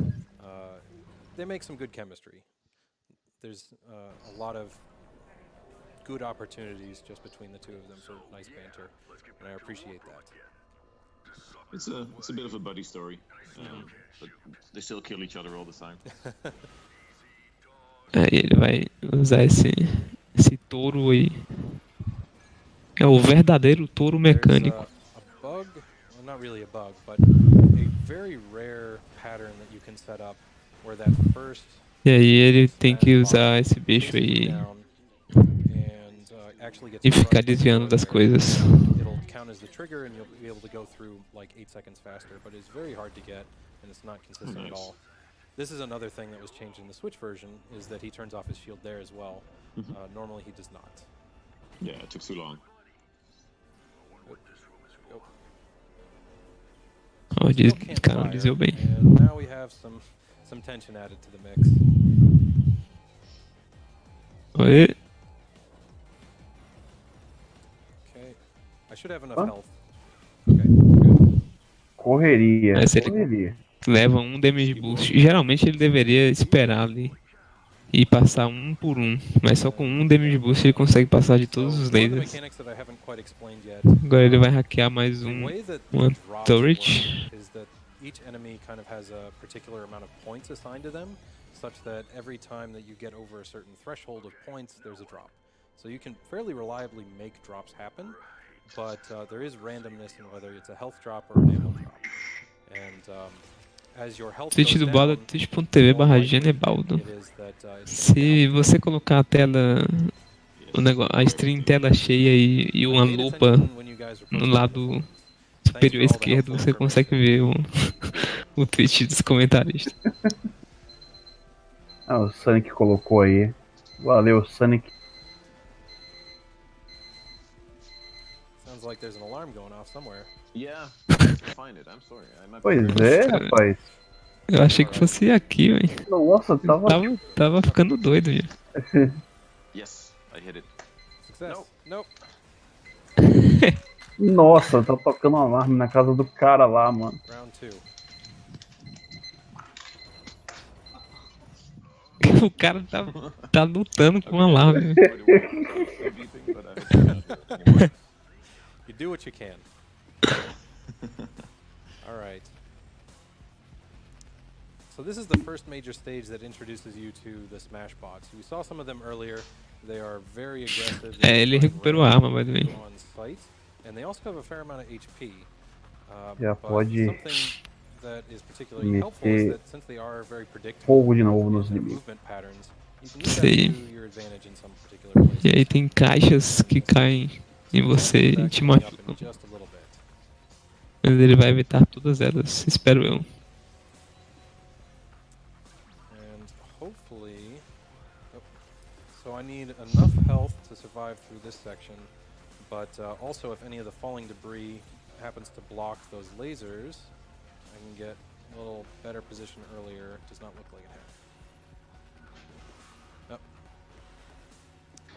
They make some good chemistry. There's a lot of good opportunities just between the two of them for nice banter, and I appreciate that. It's a bit of a buddy story, but they still kill each other all the time. Aí ele vai usar esse touro aí. É o verdadeiro touro mecânico. A bug, well, not really a bug, but a very rare pattern that you can set up where that first. E aí ele tem que usar esse bicho aí e ficar desviando das coisas. It'll count as the trigger and you'll be able to go through like 8 seconds faster, but it's very hard to get and it's not consistent at all. This is another thing that was changed in the Switch version, is that he turns off his shield there as well. Normally he does not. Yeah, it took too long. Oh, cara, desviou bem. And now we have some tension added to the mix. Oi. Okay. I should have enough health. Okay, good. Correria. Leva um damage boost. Geralmente ele deveria esperar ali e passar um por um, mas só com um damage boost ele consegue passar de todos os lasers. Agora ele vai hackear mais uma turret. Each enemy kind of has a particular amount of points assigned to them, such that every time that you get over a certain threshold of points, there's a drop. So you can fairly reliably make drops happen, but there is randomness in whether it's a health drop or an ammo drop. And as your health Twitch goes do Baldo é down, twitch.tv/Genebaldo. Se você colocar a tela, a stream tela cheia e uma lupa no lado superior esquerdo, você consegue ver o tweet dos comentaristas. Ah, o Sonic colocou aí. Valeu, Sonic. Sounds like there's an alarm going off somewhere. Yeah, I have to find it. I'm sorry. Pois é, rapaz. Eu achei que fosse aqui, velho. Nossa, tava ficando doido já. Yes, I hit it. Success. Nope. Nossa, tá tocando um alarme na casa do cara lá, mano. Round 2. O cara tá lutando com um alarme. You do what you can. All right. So this is the first major stage that introduces you to the Smash bots. We saw some of them earlier. They are very aggressive. Ele recuperou a arma, by the way. On site, and they also have a fair amount of HP. Já pode that is particularly helpful is that since they are very predictable fogo de novo nos inimigos. movement patterns, you can use that to your advantage in some particular places. E aí tem caixas que caem em você e te machucam. Mas ele vai evitar todas elas, espero eu. And hopefully, so I need enough health to survive through this section, but also if any of the falling debris happens to block those lasers, I can get a little better position earlier. It does not look like it happened.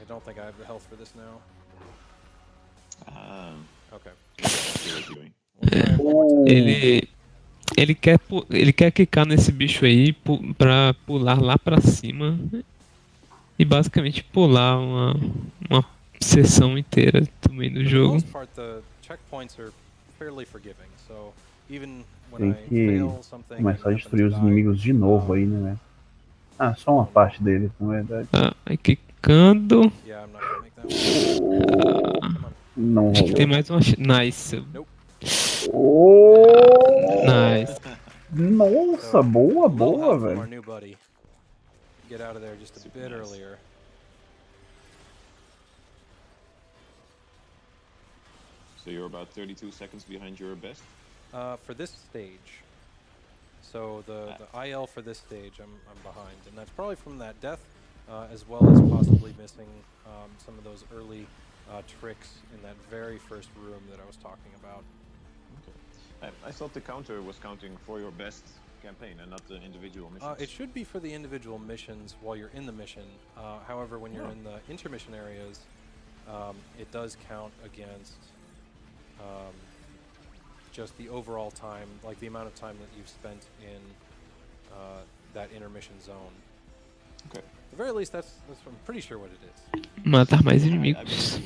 I don't think I have the health for this now. Okay. Ele quer quicar nesse bicho aí pra pular lá pra cima e basicamente pular uma sessão inteira também do jogo. Tem que começar a destruir os inimigos de novo aí, né, velho? Ah, só uma parte deles, na verdade. Ah, vai quicando. Não rolou. Tem mais uma. Nice. Nice. Nossa, boa, velho. Get out of there just a bit earlier. So you're about 32 seconds behind your best? For this stage. So the IL for this stage, I'm behind, and that's probably from that death, as well as possibly missing some of those early tricks in that very first room that I was talking about. Okay. I thought the counter was counting for your best campaign and not the individual missions. It should be for the individual missions while you're in the mission. However, when you're in the intermission areas, it does count against just the overall time, like the amount of time that you've spent in that intermission zone. Okay. At the very least, that's I'm pretty sure what it is. Matar mais inimigos.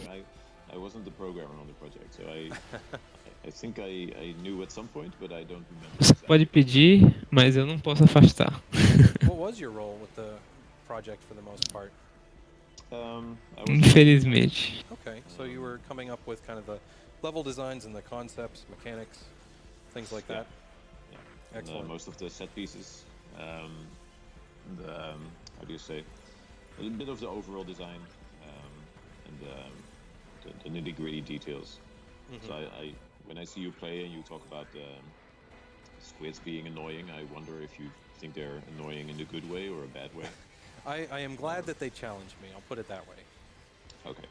I wasn't the programmer on the project, so I think I knew at some point, but I don't remember. Você pode pedir, mas eu não posso afastar. What was your role with the project for the most part? Infelizmente. Okay, so you were coming up with kind of the level designs and the concepts, mechanics, things like that. Yeah. Excellent. And, most of the set pieces, how do you say, a little bit of the overall design, and the nitty-gritty details. Mm-hmm. So when I see you play and you talk about squids being annoying, I wonder if you think they're annoying in a good way or a bad way. I am glad that they challenged me, I'll put it that way. Okay.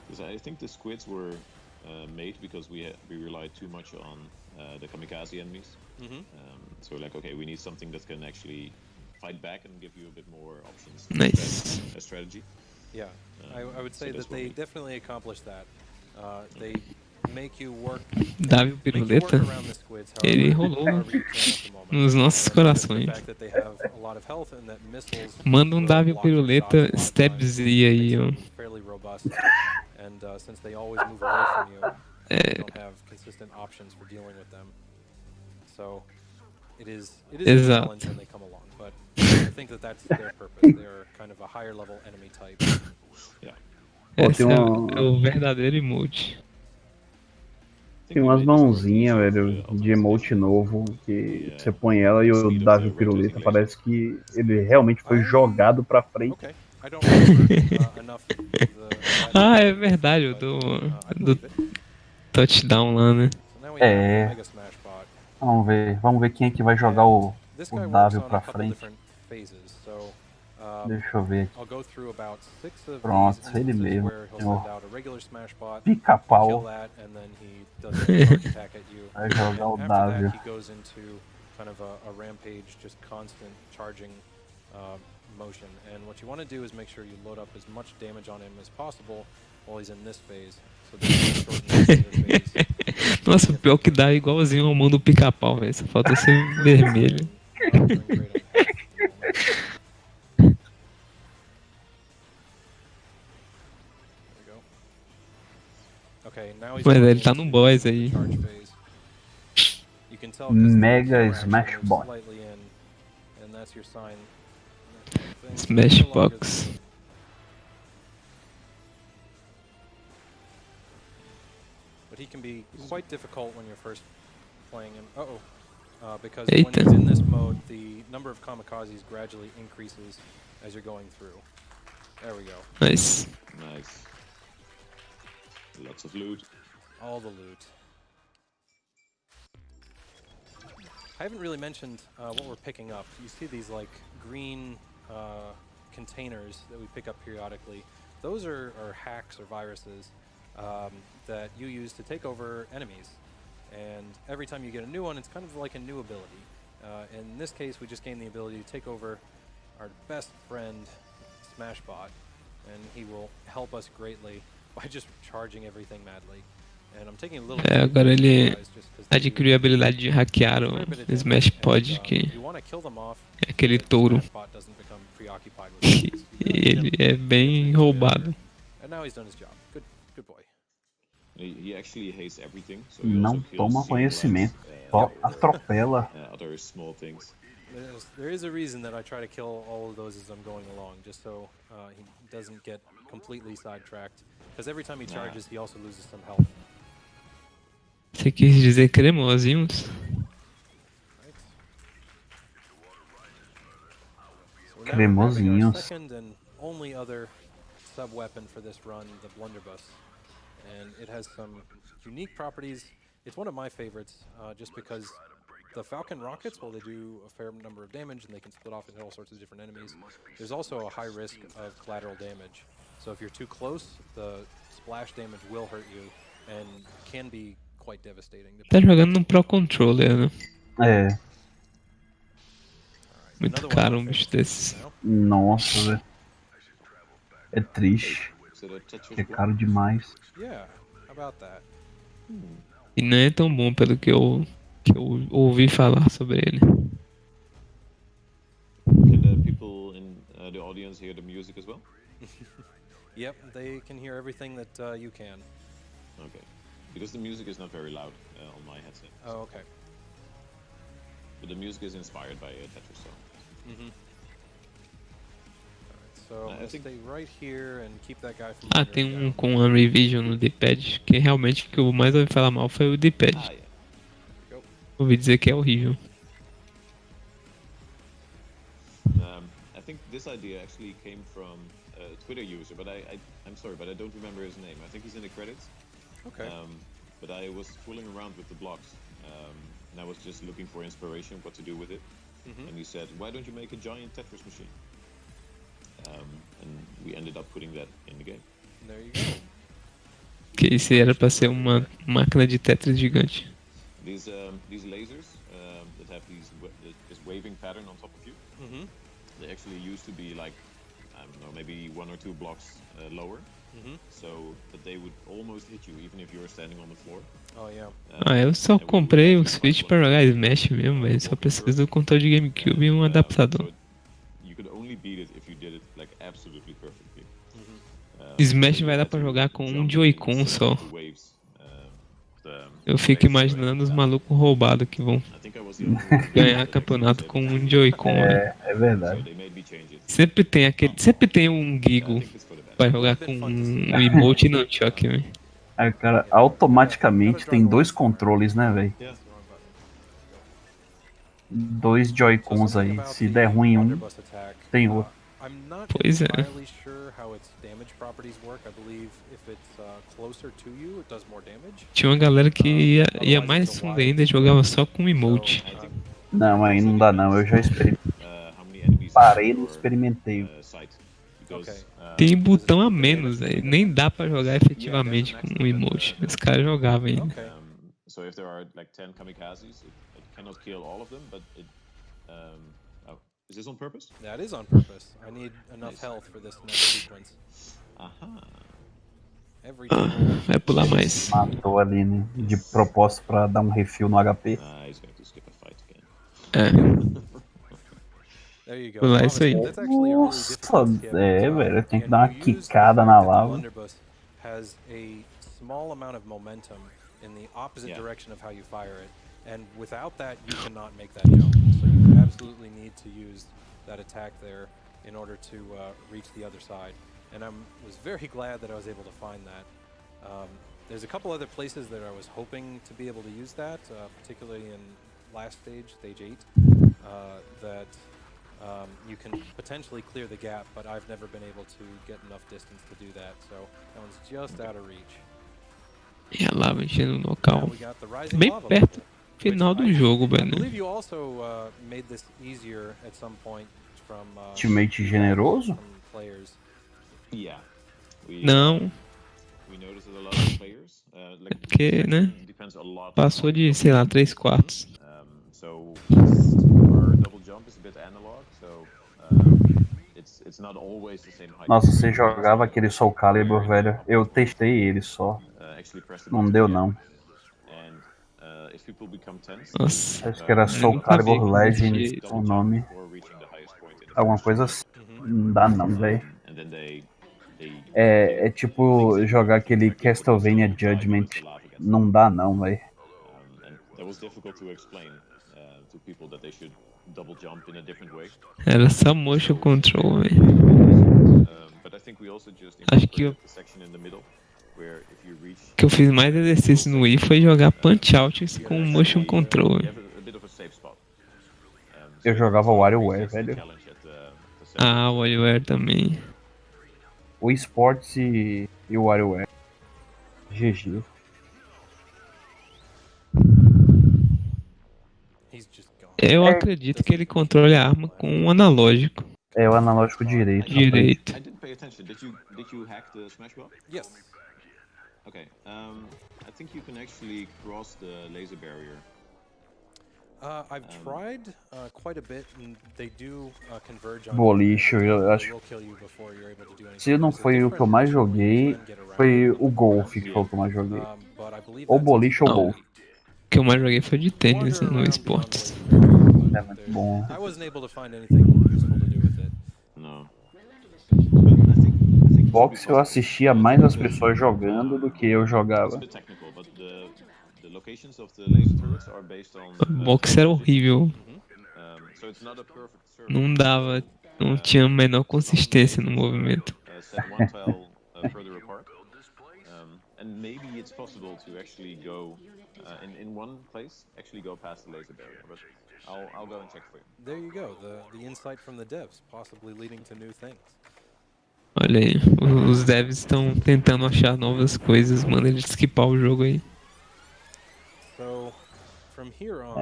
Because I think the squids were made because we relied too much on the kamikaze enemies. Mm-hmm. So like, okay, we need something that can actually fight back and give you a bit more options. Nice. A strategy. Yeah, I would say that they definitely accomplished that. They Davi o Piruleta, ele rolou nos nossos corações. Manda um Davi o Piruleta Stab Z aí, ó. Exato. Esse é o verdadeiro emote. Tem umas mãozinhas, velho, de emote novo, que você põe ela e o Davi Piruleta parece que ele realmente foi jogado pra frente. Ah, é verdade, o do touchdown lá, né? É. Vamos ver quem é que vai jogar o Davi pra frente. Deixa eu ver aqui. Pronto, ele mesmo. Pica-pau. Vai jogar o Davi. Motion, and what you want to do is make sure you load up as much damage on him as possible while he's in this phase. So nossa, o pior que dá é igualzinho ao mundo pica-pau, velho. Só falta ser vermelho. Mas ele tá no boss aí. Mega Smash Bot. Smash Box. But he can be quite difficult when you're first playing him. Because when he's in this mode, the number of kamikazes gradually increases as you're going through. There we go. Nice. Nice. Lots of loot. All the loot. I haven't really mentioned what we're picking up. You see these like green containers that we pick up periodically. Those are hacks or viruses that you use to take over enemies. And every time you get a new one, it's kind of like a new ability. In this case, we just gained the ability to take over our best friend, Smashbot, and he will help us greatly by just charging everything madly. Agora ele adquiriu a habilidade de hackear o Smash Pod, que é aquele touro. Ele é bem roubado. Não toma conhecimento, só atropela. There is a reason that I try to kill all of those as I'm going along, just so he doesn't get completely sidetracked. Because every time he charges, he also loses some health. Você quis dizer cremosinhos? Cremosinhos. Second and only other sub-weapon for this run, the blunderbuss, and it has some unique properties. It's one of my favorites, just because the Falcon rockets, while they do a fair number of damage and they can split off into all sorts of different enemies, there's also a high risk of collateral damage. So if you're too close, the splash damage will hurt you and can be quite devastating. Tá jogando num Pro Controller, né? É. Muito caro um bicho desses. Nossa, velho. É triste. É caro demais. E não é tão bom pelo que eu ouvi falar sobre ele. Can the people in the audience hear the music as well? Yep, they can hear everything that you can. Okay, because the music is not very loud on my headset. Oh, okay. But the music is inspired by Tetris song. So stay right here and keep that guy from. Tem um com a revision no D-pad, que realmente que eu mais ouvi falar mal foi o D-pad. Ouvi dizer que é horrível. I think this idea actually came from a Twitter user, but I'm sorry, but I don't remember his name. I think he's in the credits. Okay. But I was fooling around with the blocks, and I was just looking for inspiration, what to do with it. And he said, "Why don't you make a giant Tetris machine?" And we ended up putting that in the game. There you go. Que isso era para ser uma máquina de Tetris gigante. These lasers that have this waving pattern on top of you. They actually used to be like, I don't know, maybe 1 or 2 blocks lower. so that they would almost hit you even if you were standing on the floor. Oh yeah. Eu só comprei o Switch pra jogar Smash mesmo, velho. Só preciso do controle de GameCube e um adaptador. You could only beat it if you did it like absolutely perfectly. Smash vai dar pra jogar com um Joy-Con só. Eu fico imaginando os malucos roubados que vão ganhar campeonato com um Joy-Con. É verdade. Sempre tem um Gigo pra jogar com um emote e nunchuck, velho. Aí, cara, automaticamente tem 2 controles, né, velho? 2 Joy-Cons aí. Se der ruim um, tem outro. Pois é. Tinha uma galera que ia mais fundo ainda e jogava só com emote. Não, aí não dá não, eu já experimentei. Parei e não experimentei. Tem botão a menos, véio. Nem dá pra jogar efetivamente com um emote. Os caras jogavam ainda. So if there are like 10 kamikazes, it cannot kill all of them, but it is this on purpose? That is on purpose. I need enough health for this next sequence. Vai pular mais. Matou ali, né? De propósito pra dar um refill no HP. He's going to skip a fight again. There you go. Pular isso aí. Nossa, velho, tem que dar uma quicada na lava. Has a small amount of momentum in the opposite direction of how you fire it, and without that you cannot make that jump. So you absolutely need to use that attack there in order to reach the other side. And I was very glad that I was able to find that. There's a couple other places that I was hoping to be able to use that, particularly in last stage, stage 8, that you can potentially clear the gap, but I've never been able to get enough distance to do that, so that one's just out of reach. E a lava enchendo o local. Bem perto do final do jogo, velho. Teammate generoso? Não. É porque, né? Passou de, sei lá, 3/4. Nossa, você jogava aquele Soul Calibur, velho. Eu testei ele só. Não deu, não. Nossa. Acho que era Soul Calibur Legends o nome. Alguma coisa assim. Não dá não, velho. É tipo jogar aquele Castlevania Judgment. Não dá não, velho. Era só motion control, velho. Acho que o que eu fiz mais exercício no Wii foi jogar Punch Out com motion control. Eu jogava WarioWare, velho. Ah, o WarioWare também. O eSports e o WarioWare. GG. Eu acredito que ele controle a arma com um analógico. É o analógico direito. Direito. Yes. Okay. I think you can actually cross the laser barrier. I've tried quite a bit, and they do converge on. Boliche, eu acho. Se não foi o que eu mais joguei, foi o Golf que foi o que eu mais joguei. Ou boliche ou Golf. O que eu mais joguei foi de tênis no esportes. É muito bom. I wasn't able to find anything useful to do with it. No. Boxe eu assistia mais as pessoas jogando do que eu jogava. O boxe era horrível. Não dava, não tinha a menor consistência no movimento. And maybe it's possible to actually go in one place, actually go past the laser barrier, but I'll go and check for you. There you go, the insight from the devs, possibly leading to new things. Olha aí, os devs estão tentando achar novas coisas, manda ele skipar o jogo aí. So, from here on,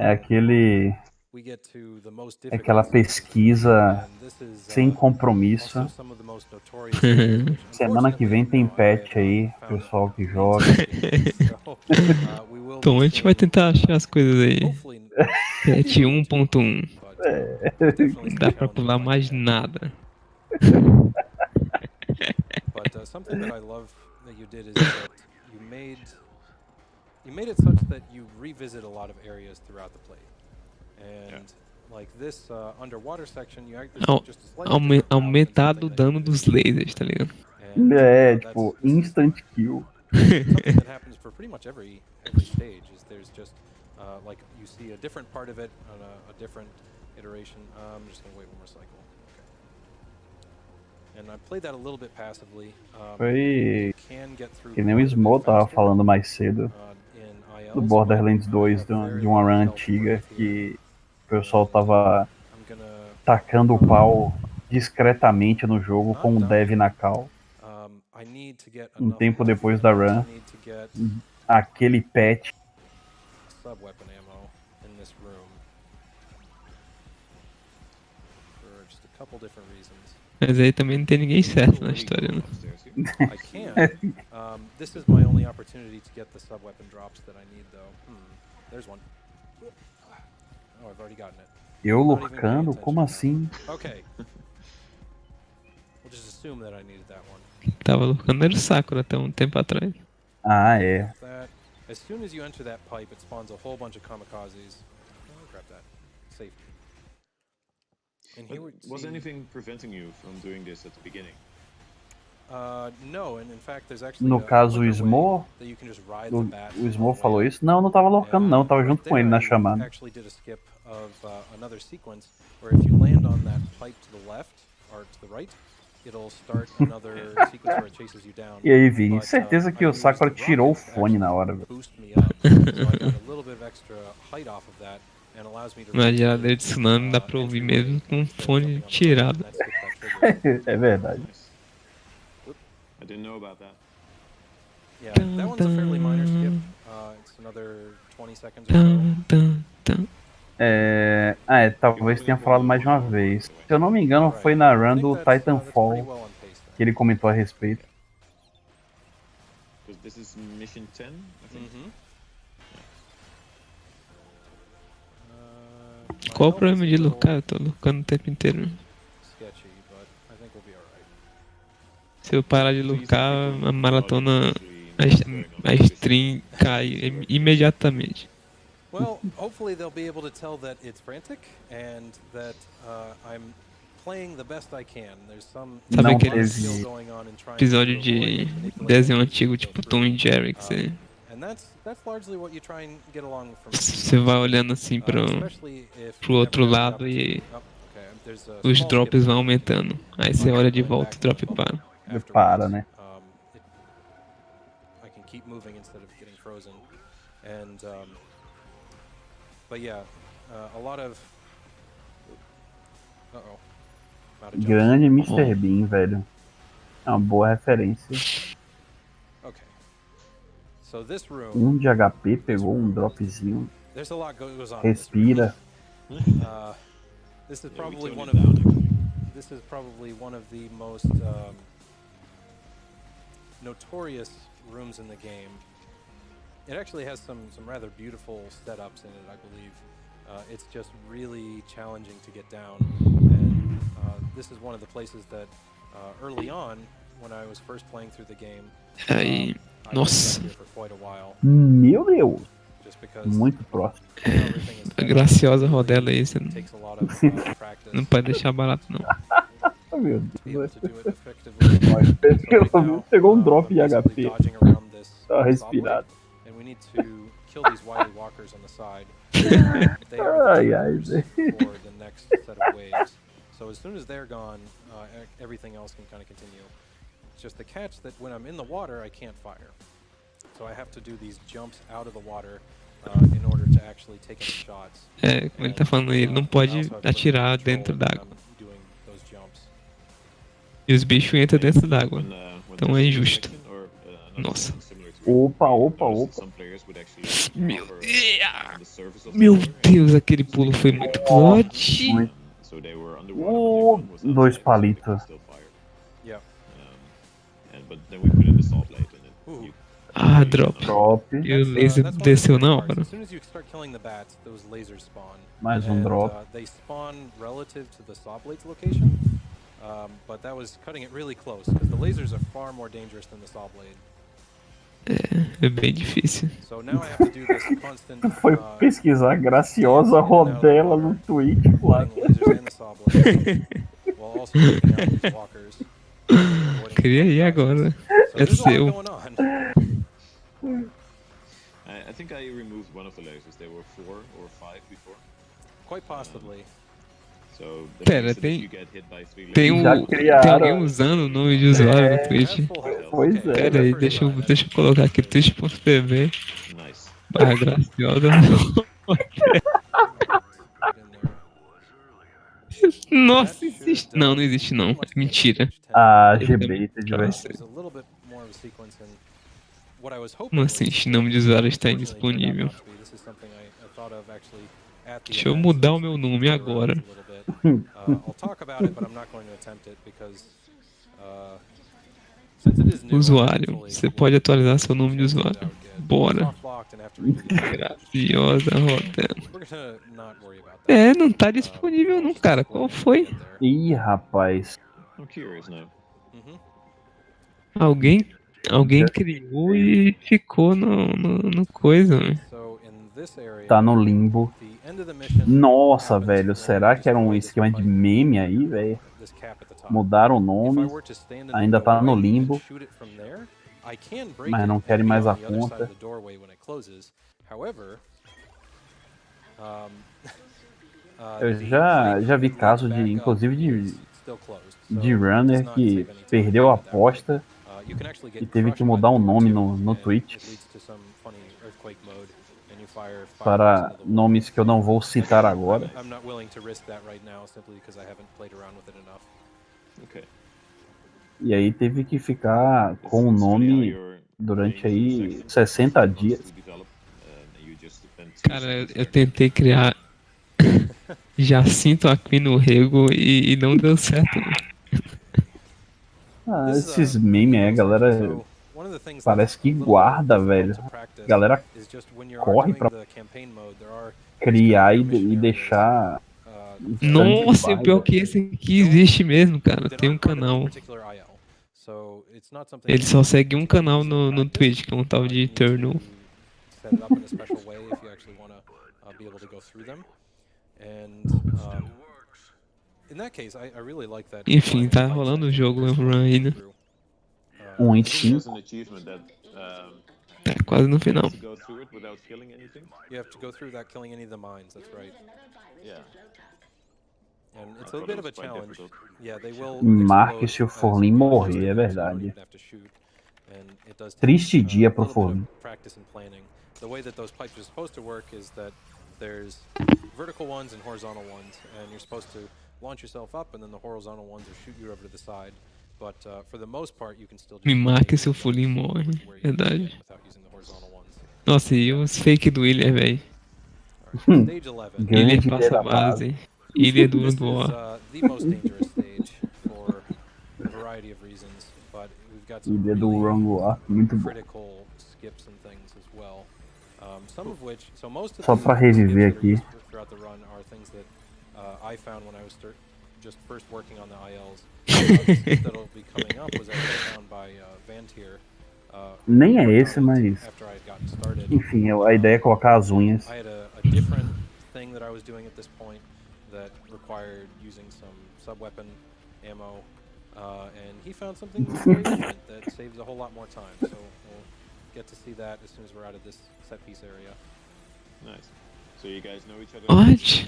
aquela pesquisa sem compromisso. Semana que vem tem patch aí, pessoal que joga. Então a gente vai tentar achar as coisas aí. Patch 1.1. Não dá pra pular mais nada. But something that I love that you did is that you made it such that you revisit a lot of areas throughout the play. And like this underwater section, you actually just a slightly different route than Aumentado o something that dano you dos did. lasers, tá ligado? And, É, that's tipo, instant kill. something that happens for pretty much every stage. Is there's just like you see a different part of it on a different iteration. I'm just gonna wait one more cycle. Okay. And I played that a little bit passively. Foi Can get through que nem o quite a bit Smo tava faster, falando mais cedo in do ILs, Borderlands but 2, I have very de uma little run health antiga left here. que o pessoal And, tava I'm gonna tacando o pau discretamente no jogo not com o done. dev na cal. I need to get Um enough tempo left. depois da I also run, need to get aquele patch. sub-weapon ammo in this room for just a couple different reasons. Mas aí também não tem ninguém certo na história, né? I can. This is my only opportunity to get the sub-weapon drops that I need, though. There's one. Oh, I've already gotten it. Eu Not even paying lurkando? Como attention assim? now. Okay. We'll just assume that I needed that one. Tava lurkando era o Sakura até um tempo atrás. Ah, é. That. As soon as you enter that pipe, it spawns a whole bunch of kamikazes. Oh, grab that. Safety. And here we Was see- anything preventing you from doing this at the beginning? No, and in fact, there's actually No a caso, o quicker way Smo, that you can just ride the o bat Smo all the way falou up. isso. Não, não tava lurkando não, tava Right junto com there, ele na I chamada. actually did a skip of another sequence where if you land on that pipe to the left or to the right, it'll start another sequence where it chases you down. E aí, Vini, But, certeza que I o used Sakura the tirou o rocket to fone na actually hora, velho. boost me up, so I got a little bit of extra height off of that and allows me to Na reach geladeira de the, tsunami dá pra ouvir entryway mesmo com o instead of fone jumping on the tirado. rocket, and that skipped that trigger. É verdade. Nice. I didn't know about that. Yeah, that one's a fairly minor skip. It's another 20 seconds or Tan, so. tan, tan. Talvez tenha falado mais de uma vez. Se eu não me engano, foi na run do That's pretty Titanfall well on pace que ele comentou a respeito. Because this is mission 10, I think. Qual o problema de lurcar? Eu tô lurcando o tempo inteiro. Sketchy, but I think we'll be alright. Se eu parar de lurcar, a maratona, a stream cai imediatamente. Well, hopefully they'll be able to tell that it's frantic and that I'm playing the best I can. There's some Sabe Não aqueles teve going on in trying episódio to de avoid manipulating desenho things antigo, as we tipo go Tom through. e Jerry, que você And that's largely what you try and get along from. você vai olhando assim pro Especially if pro you outro never have the lado e opportunity- Oh, okay, there's a os small drops skip vão there. aumentando. Aí você olha de volta, o drop para. Ele para, né? I can keep moving instead of getting frozen, and but yeah, a lot of. Uh-oh. Out of jumps. Grande Mr. Bean, velho. É uma boa referência. Okay. So this room, De HP pegou um dropzinho. there's a lot goes on. in this room. Respira. This is Yeah, we probably toned one it of down, actually. this is probably one of the most notorious rooms in the game. It actually has some rather beautiful setups in it, I believe. It's just really challenging to get down, and this is one of the places that early on, when I was first playing through the game, Aí, I nossa, was here for quite a while, Meu Deus. just because Muito próximo. everything is a graciosa rodela aí, você takes a lot of practice não pode deixar barato não. Oh, meu to be able Deus. to do it effectively. Mas pelo menos pegou um drop de I'm basically HP. dodging around this Tá saw respirado. blade, and we need to kill these wily walkers on the side. They are Ai, the ai, triggers for the next set of waves. So as soon as they're gone, everything else can kind of continue. It's just the catch that when I'm in the water, I can't fire. So I have to do these jumps out of the water in order to actually take any shots. É, como ele tá falando, ele não pode atirar dentro d'água. Doing those jumps. E os bichos entram dentro d'água. When Então there's é a injusto. section or, another Nossa. section similar to it, Opa, opa, noticed opa. some players would actually Meu hover Deus! on the surface of the Meu water and Deus, aquele pulo foi muito forte. Muito. so they were underwater, but the gun was Dois outside, so they could palitos. still fire. Yeah. But then we put in the salt blade and Ooh. it Ah, drop. Drop. E o laser That's one of the desceu great na parts. hora. As soon as you start killing the bats, those lasers spawn. Mais um And, drop. they spawn relative to the saw blade's location. but that was cutting it really close because the lasers are far more dangerous than the saw blade. É bem difícil. So now I have to do this constant. Foi pesquisar Graciosa Rodela no Twitch, claro. Lasers and the saw blade, while also taking out these walkers. Cria aí agora. So É there's a lot seu. going on. I think I removed one of the lasers. There were 4 or 5 before. Quite possibly. So that Pera, means that tem- if you get hit by 3 Tem, lasers, Já tem criaram. alguém usando o nome de usuário no Twitch. Pois é. Pera aí, deixa eu colocar aqui twitch.tv nice. /graciosa. Nossa, existe. Não, não existe não. É mentira. Ah, GB, tá divertido. There's a little bit more of a sequence and what I was hoping Como assim, was- esse nome de usuário está Unfortunately, turned out indisponível? not to be. This is something I thought of actually at the Deixa eu event, mudar so o meu we can nome play around agora. with it a little bit. I'll talk about it, but I'm not going to attempt it because since it is new, Usuário. hopefully Você we'll pode atualizar seu nome de check it usuário. out again. Bora. Soft locked and have to redo the page. Graciosa rodando. We're gonna not worry about that. É, não tá disponível não, cara. Qual foi? Ih, rapaz. I'm curious now. Mhm. Alguém criou e ficou no coisa, né? So in this area, Tá no limbo. the end of the mission Nossa, happens velho. when Será you que era um destroy this esquema de pipe, meme aí, velho? this cap at the top. Mudaram o If I nome, were to stand in the ainda tá no doorway and limbo. shoot it from there, I can break Mas it não and querem be mais on a the other side conta. of the doorway when it closes. However, Eu the já pipe vi that caso leads de, back up inclusive, is still closed, so de it does runner not que save any time perdeu a doing it that way. aposta You can actually get e teve crushed que by mudar the o door nome too, no and Twitch it leads to some funny earthquake mode, and you fire fireworks para into the wall. nomes que eu não vou citar agora. I'm not willing to risk that right now simply because I haven't played around with it enough. Okay. E aí teve que ficar com o nome durante aí 60 dias. Cara, eu tentei criar Jacinto Aquino Rego e não deu certo. Ah, esses memes aí, a galera parece que guarda, velho. A galera corre pra criar e deixar. Nossa, e o pior que esse aqui existe mesmo, cara. Tem um canal. Ele só segue um canal no Twitch, que é um tal de Eternal. Set it up in a special way if you actually want to be able to go through them. And in that case, I really like that. Enfim, tá rolando o jogo run aí, né? Um I think Steam. there's an achievement that Tá quase no final. to go through it without killing anything. You have to go through without killing any of the mines. That's right. Yeah. And it's I a thought bit it of a was quite challenge. difficult. Yeah, they will. Marque se o explode Forlin as morrer, close é to them, so verdade. you have to shoot. And it does take, Triste dia pro a little bit Forlin. of practice and planning. The way that those pipes are supposed to work is that there's vertical ones and horizontal ones, and you're supposed to launch yourself up, and then the horizontal ones will shoot you over to the side. But for the most part, you can still Me just marque aim se o Fulin morre, where you verdade. can without using the horizontal ones. Nossa, e os fake do Willer, velho. Alright, stage 11. Grande Ilha passa ideia da base. Ilha do This is War. the most dangerous stage for a variety of reasons, but we've got some Ilha do really Wrangler, muito bom. critical skips and things as well. Some of which, so most of Só the pra skips reviver that are aqui. used throughout the run are things that I found when I was just first working on the ILs. The skip that'll be coming up was actually found by Vantier. Nem é esse, mas After I had gotten started. enfim, a ideia é colocar as unhas. I had a different thing that I was doing at this point that required using some sub-weapon ammo, and he found something very different that saves a whole lot more time. So we'll get to see that as soon as we're out of this set-piece area. Nice. So you guys know each other? What?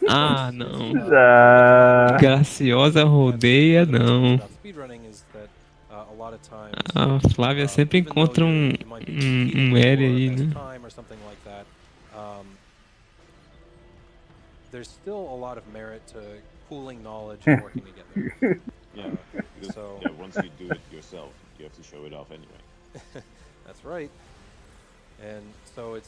Ah, não. Ah, Graciosa rodeia, não. About speedrunning is that a lot of times, A Flávia sempre even though encontra you might be competing L for aí, best né? time or something like that, there's still a lot of merit to pooling knowledge and working together. Yeah. Because, So- yeah, once you do it yourself, you have to show it off anyway. That's right. And so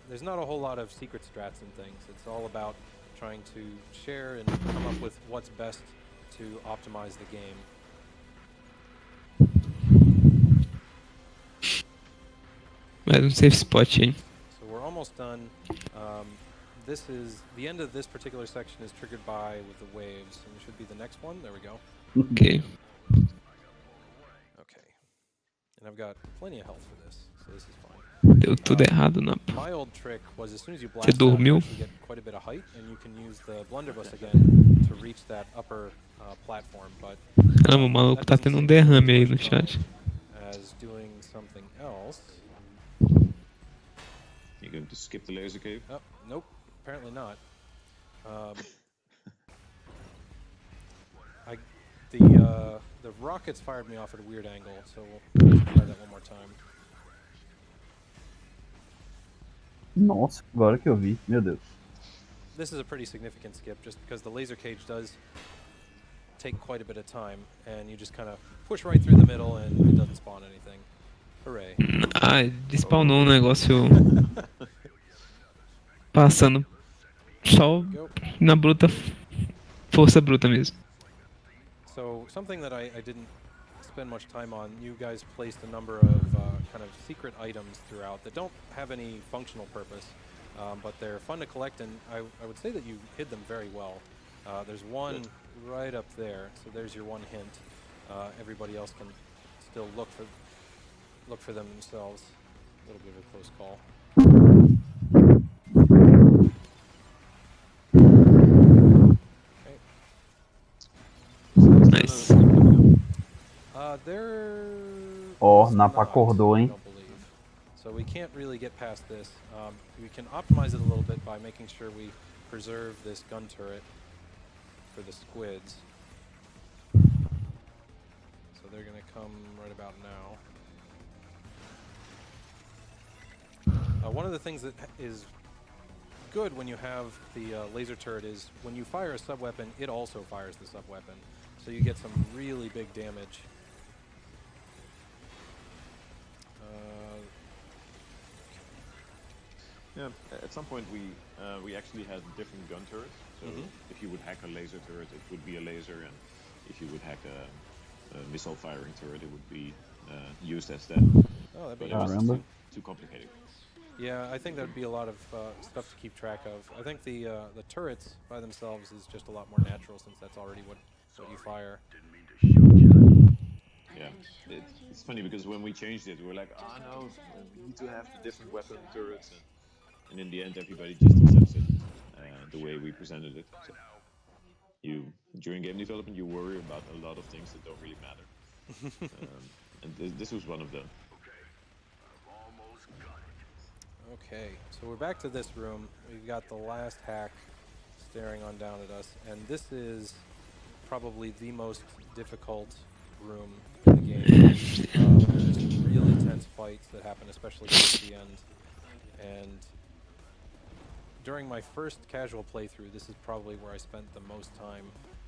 there's not a whole lot of secret strats and things. It's all about trying to share and come up with what's best to optimize the game. Mais um safe spot aí. So we're almost done. this is the end of this particular section is triggered by with the waves, and it should be the next one. There we go. Ok. Okay. And I've got plenty of health for this, so this is fine. Deu tudo errado na. My old trick was as soon as you blast Você out, you dormiu? actually get quite a bit of height, and you can use the blunderbuss again to reach that upper platform. But Caramba, o maluco that tá doesn't tendo um seem derrame nearly aí as no much chat. fun as doing something else. You're going to skip the laser cave? Oh, nope. Apparently not. The rockets fired me off at a weird angle, so we'll try that one more time. Nossa, agora que eu vi, meu Deus. This is a pretty significant skip, just because the laser cage does take quite a bit of time, and you just kind of push right through the middle, and it doesn't spawn anything. Hooray. Ah, despawnou um negócio passando só Go. na bruta, força bruta mesmo. So something that I didn't spend much time on, you guys placed a number of kind of secret items throughout that don't have any functional purpose, but they're fun to collect, and I would say that you hid them very well. There's one right up there, so there's your one hint. Everybody else can still look for them themselves. A little bit of a close call. Nice. Ó, Napa acordou, hein? So we can't really get past this. We can optimize it a little bit by making sure we preserve this gun turret for the squids. So they're going to come right about now. One of the things that is good when you have the laser turret is when you fire a sub-weapon, it also fires the sub-weapon. So you get some really big damage. Yeah, at some point we actually had different gun turrets. So if you would hack a laser turret, it would be a laser, and if you would hack a missile firing turret, it would be used as that. Oh, that'd be Caramba. Too complicated. Yeah, I think that would be a lot of stuff to keep track of. I think the turrets by themselves is just a lot more natural since that's already what you fire. Yeah, it's funny because when we changed it, we were like, oh no, we need to have the different weapon turrets, and in the end, everybody just accepts it the way we presented it. So during game development, you worry about a lot of things that don't really matter, and this was one of them. Okay, so we're back to this room. We've got the last hack staring on down at us, and this is probably the most difficult room in the game. Just really tense fights that happen, especially towards the end. And during my first casual playthrough, this is probably where I spent the most time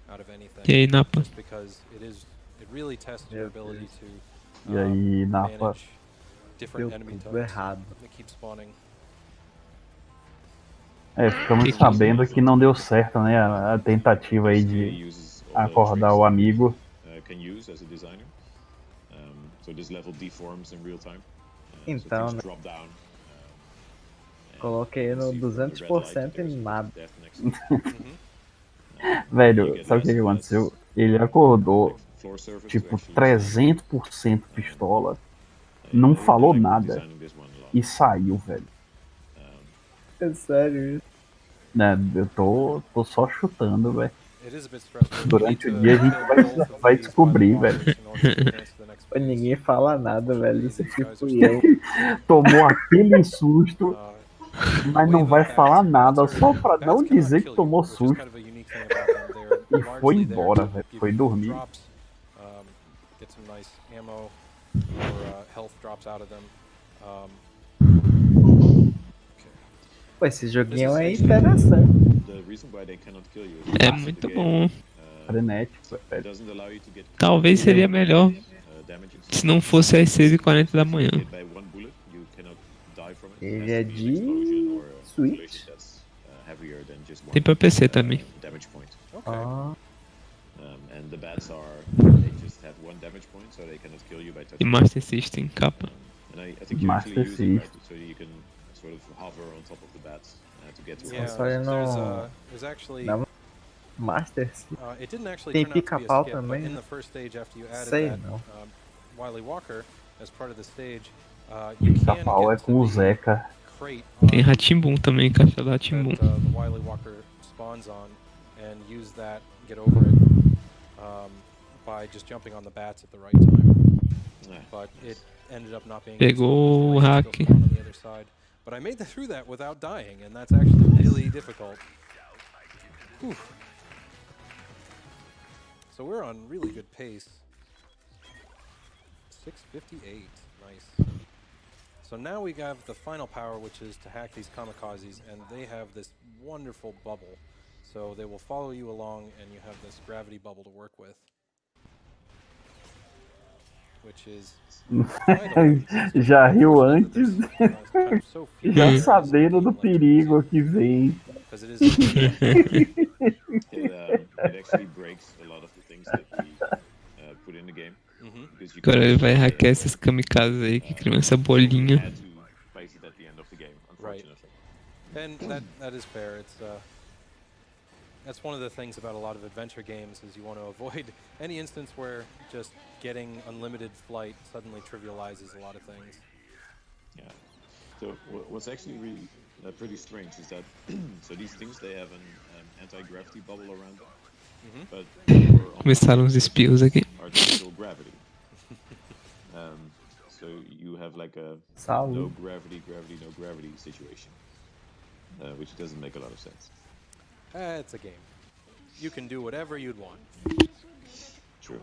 out of anything. E aí, Napa? Just because it really tests your ability to E aí, Napa? manage different Deu enemy tudo types. errado. They keep spawning. Ficamos sabendo que não deu certo, né? A tentativa aí de acordar o amigo. Can use as a designer. So this level deforms in real time. Então, so né? drop down. Coloquei no 200% e nada. Velho, sabe o que aconteceu? Ele acordou, tipo, 300% pistola, não falou nada e saiu, velho. É sério isso. Né, eu tô só chutando, velho. It is a bit stressful. Durante o dia a gente vai descobrir, velho. Ninguém fala nada, velho. Isso aqui fui eu. Tomou aquele susto, mas não vai falar nada, só pra não dizer que tomou susto. E foi embora, velho. Foi dormir. Get some nice ammo or health drops out of them. Pô, esse joguinho é interessante. É muito bom. Frenético, velho. Talvez seria melhor se não fosse às 6h40 da manhã. Ele é de Switch. Tem pra PC também. Ah. E Master System capa. Master System. hover on top of the bats to get to Yeah, our there's actually Masters. it didn't actually Tem turn out to be a pica-pau skip, but também, in né? the first stage after you added Sei that não. Wily Walker as part of the stage, you can Pica-pau é get com o to the Zeca. crate Tem Ratimbum também, caixa da that Ratimbum. the Wily Walker spawns on, and use that, get over it by just jumping on the bats at the right time. But it ended up not being Pegou o hack. on the other side. But I made it through that without dying, and that's actually really difficult. Whew. So we're on really good pace. 658, nice. So now we have the final power, which is to hack these kamikazes, and they have this wonderful bubble. So they will follow you along, and you have this gravity bubble to work with. Which is Já riu antes, já sabendo do perigo que vem. It actually breaks a lot of the things that we put in the game. Agora ele vai hackear esses kamikazes aí que criam essa bolinha. Right. And that is fair. It's that's one of the things about a lot of adventure games is you want to avoid any instance where just getting unlimited flight suddenly trivializes a lot of things. Yeah. So what's actually really pretty strange is that so these things, they have an anti-gravity bubble around them, but Começaram os espios aqui. artificial gravity. So you have like a no gravity, no gravity situation, which doesn't make a lot of sense. It's a game. You can do whatever you'd want. True.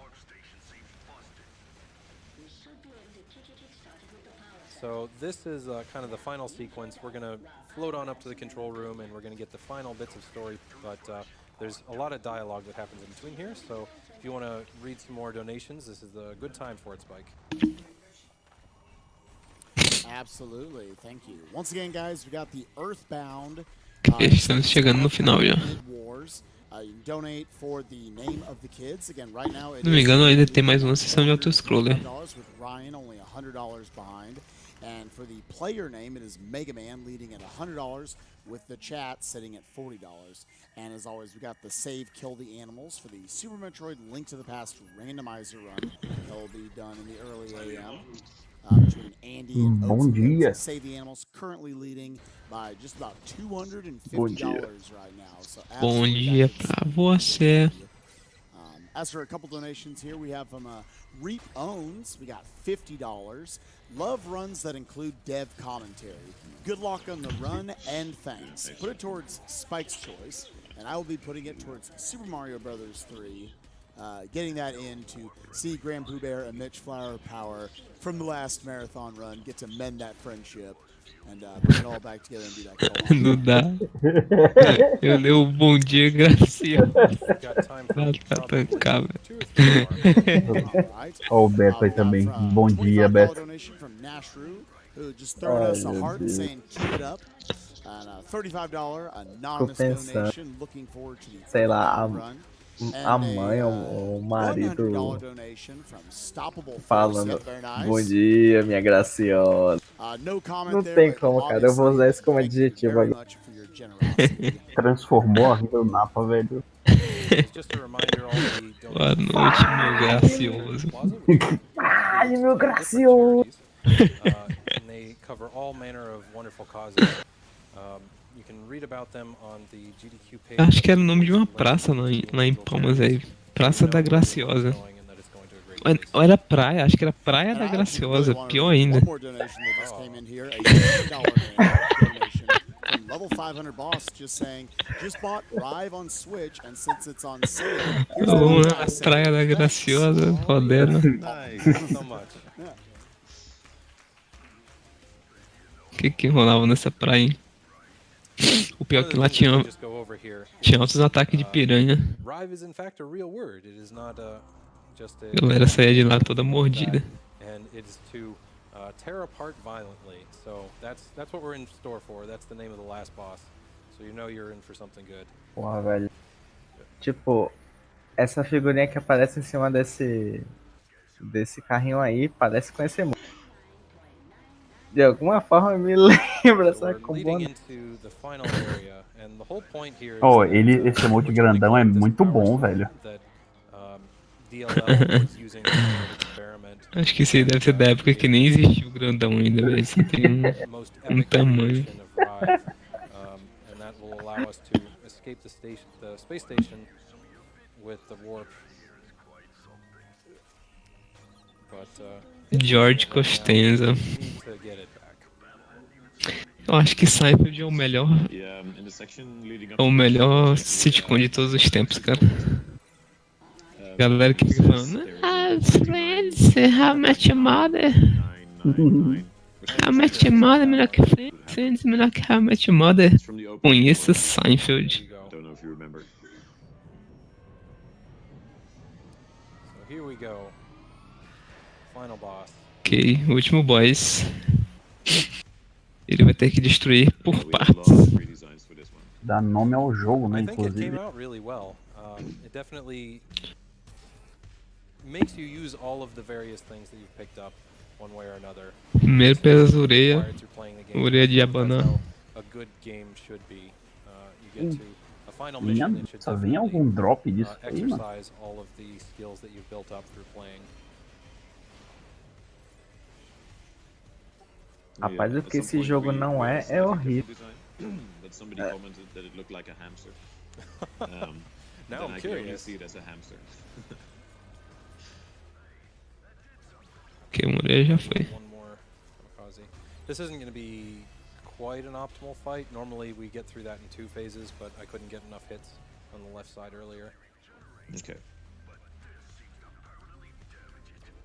So this is kind of the final sequence. We're going to float on up to the control room, and we're going to get the final bits of story, but there's a lot of dialogue that happens in between here, so if you want to read some more donations, this is the good time for it, Spike. Absolutely, thank you. Once again, guys, we got the Earthbound. Estamos chegando no final já. You can donate for the name of the kids. Again, right now it Não me engano, ainda tem mais uma sessão de auto-scroller. with Ryan only $100 behind. And for the player name, it is Mega Man leading at $100 with the chat sitting at $40. And as always, we got the Save Kill the Animals for the Super Metroid Link to the Past randomizer run. That will be done in the early AM. Between Andy and Oaks. Save the Animals currently leading by just about $250 right now. So Bom dia pra você. As for a couple donations here, we have from Reap Owns, we got $50. Love runs that include dev commentary. Good luck on the run and thanks. Put it towards Spike's choice, and I will be putting it towards Super Mario Brothers 3. Getting that in to see Grand Pooh Bear and Mitch Flower Power from the last marathon run get to mend that friendship and bring it all back together and do that co-op. Não dá. Eu leio o bom dia, Graciela. Tá tancado. Ó, o Beto aí também. Bom dia, Beto. Who just throwing us a heart and saying keep it up. And a $35 anonymous donation. Looking forward to the sei lá, run. A mãe ou o marido falando bom dia, minha graciosa. Não tem como, cara. Eu vou usar isso como adjetivo agora. Transformou a vida do Napa, velho. Boa noite, meu gracioso. Ai, meu gracioso. And they cover all manner of wonderful causes. You can read about them on the GDQ page. Acho que era o nome de uma praça lá em Palmas aí. Praça da Graciosa. Ou era praia, acho que era Praia da Graciosa, pior ainda. Level 500 boss just saying, just bought RIVE on Switch, and since it's on sale, Vamos lá, Praia da Graciosa, fodendo. O que rolava nessa praia, hein? O pior é que lá tinha altos ataques de piranha. A galera saía de lá toda mordida. Tear apart violently. So that's what we're in store for. That's the name of the last boss. So you know you're in for something good. Porra, velho. Tipo, essa figurinha que aparece em cima desse carrinho aí parece conhecer muito. De alguma forma me lembra essa combona. Oh, esse emote grandão é muito bom, velho. Acho que isso aí deve ser da época que nem existiu o grandão ainda, velho. Só tem um tamanho. And that will allow us to escape the space station with the warp. But George Costanza. Eu acho que Seinfeld é o melhor sitcom de todos os tempos, cara. Galera que fica falando, Friends, How I Met Your Mother. How I Met Your Mother, melhor que Friends, melhor que How I Met Your Mother. Conheça Seinfeld. So here we go. Final boss. Ok, o último boss. Ele vai ter que destruir por partes. Dá nome ao jogo, né, I think it inclusive. came out really well. It definitely makes you use all of the various things that you've picked up one way or another. Primeiro pelas orelhas, orelha de abanar. A good game should be. You get to a final mission. It should Só vem algum drop disso aí, mano? exercise all of the skills that you've built up through playing. Rapaz, o que esse jogo não é horrível. Now I'm curious. Ok, uma orelha já foi. One more kamikaze. This isn't going to be quite an optimal fight. Normally we get through that in 2 phases, but I couldn't get enough hits on the left side earlier. Okay.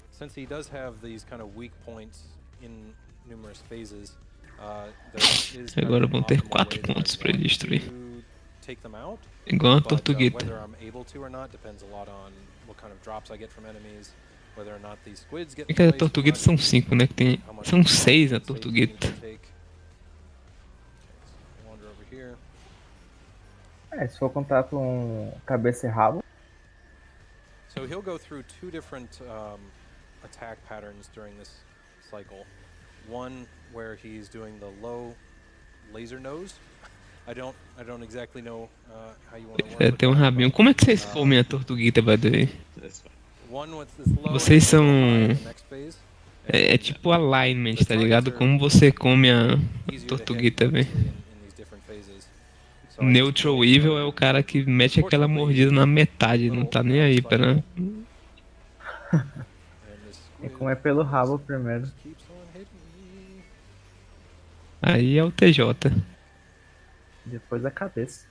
Since he does have these kind of weak points in numerous phases, there is Agora vão ter 4 pontos pra ele destruir. take them out. Igual uma But, tortuguita. whether I'm able to or not depends a lot on what kind of drops I get from enemies, whether or not these squids get É que a tortuguita são 5, né? Que tem... São 6 a tortuguita. Se for contar com cabeça e rabo. So he'll go through 2 different attack patterns during this cycle. One where he's doing the low laser nose. I don't exactly know how you want to work. Tem um rabinho. Como é que vocês comem a tortuguita, by the way? Vocês são... É tipo alignment, tá ligado? Como você come a tortuguita, velho. Neutral Evil é o cara que mete aquela mordida na metade, não tá nem aí, pera. Tem como é pelo rabo primeiro. Aí é o TJ. Depois a cabeça.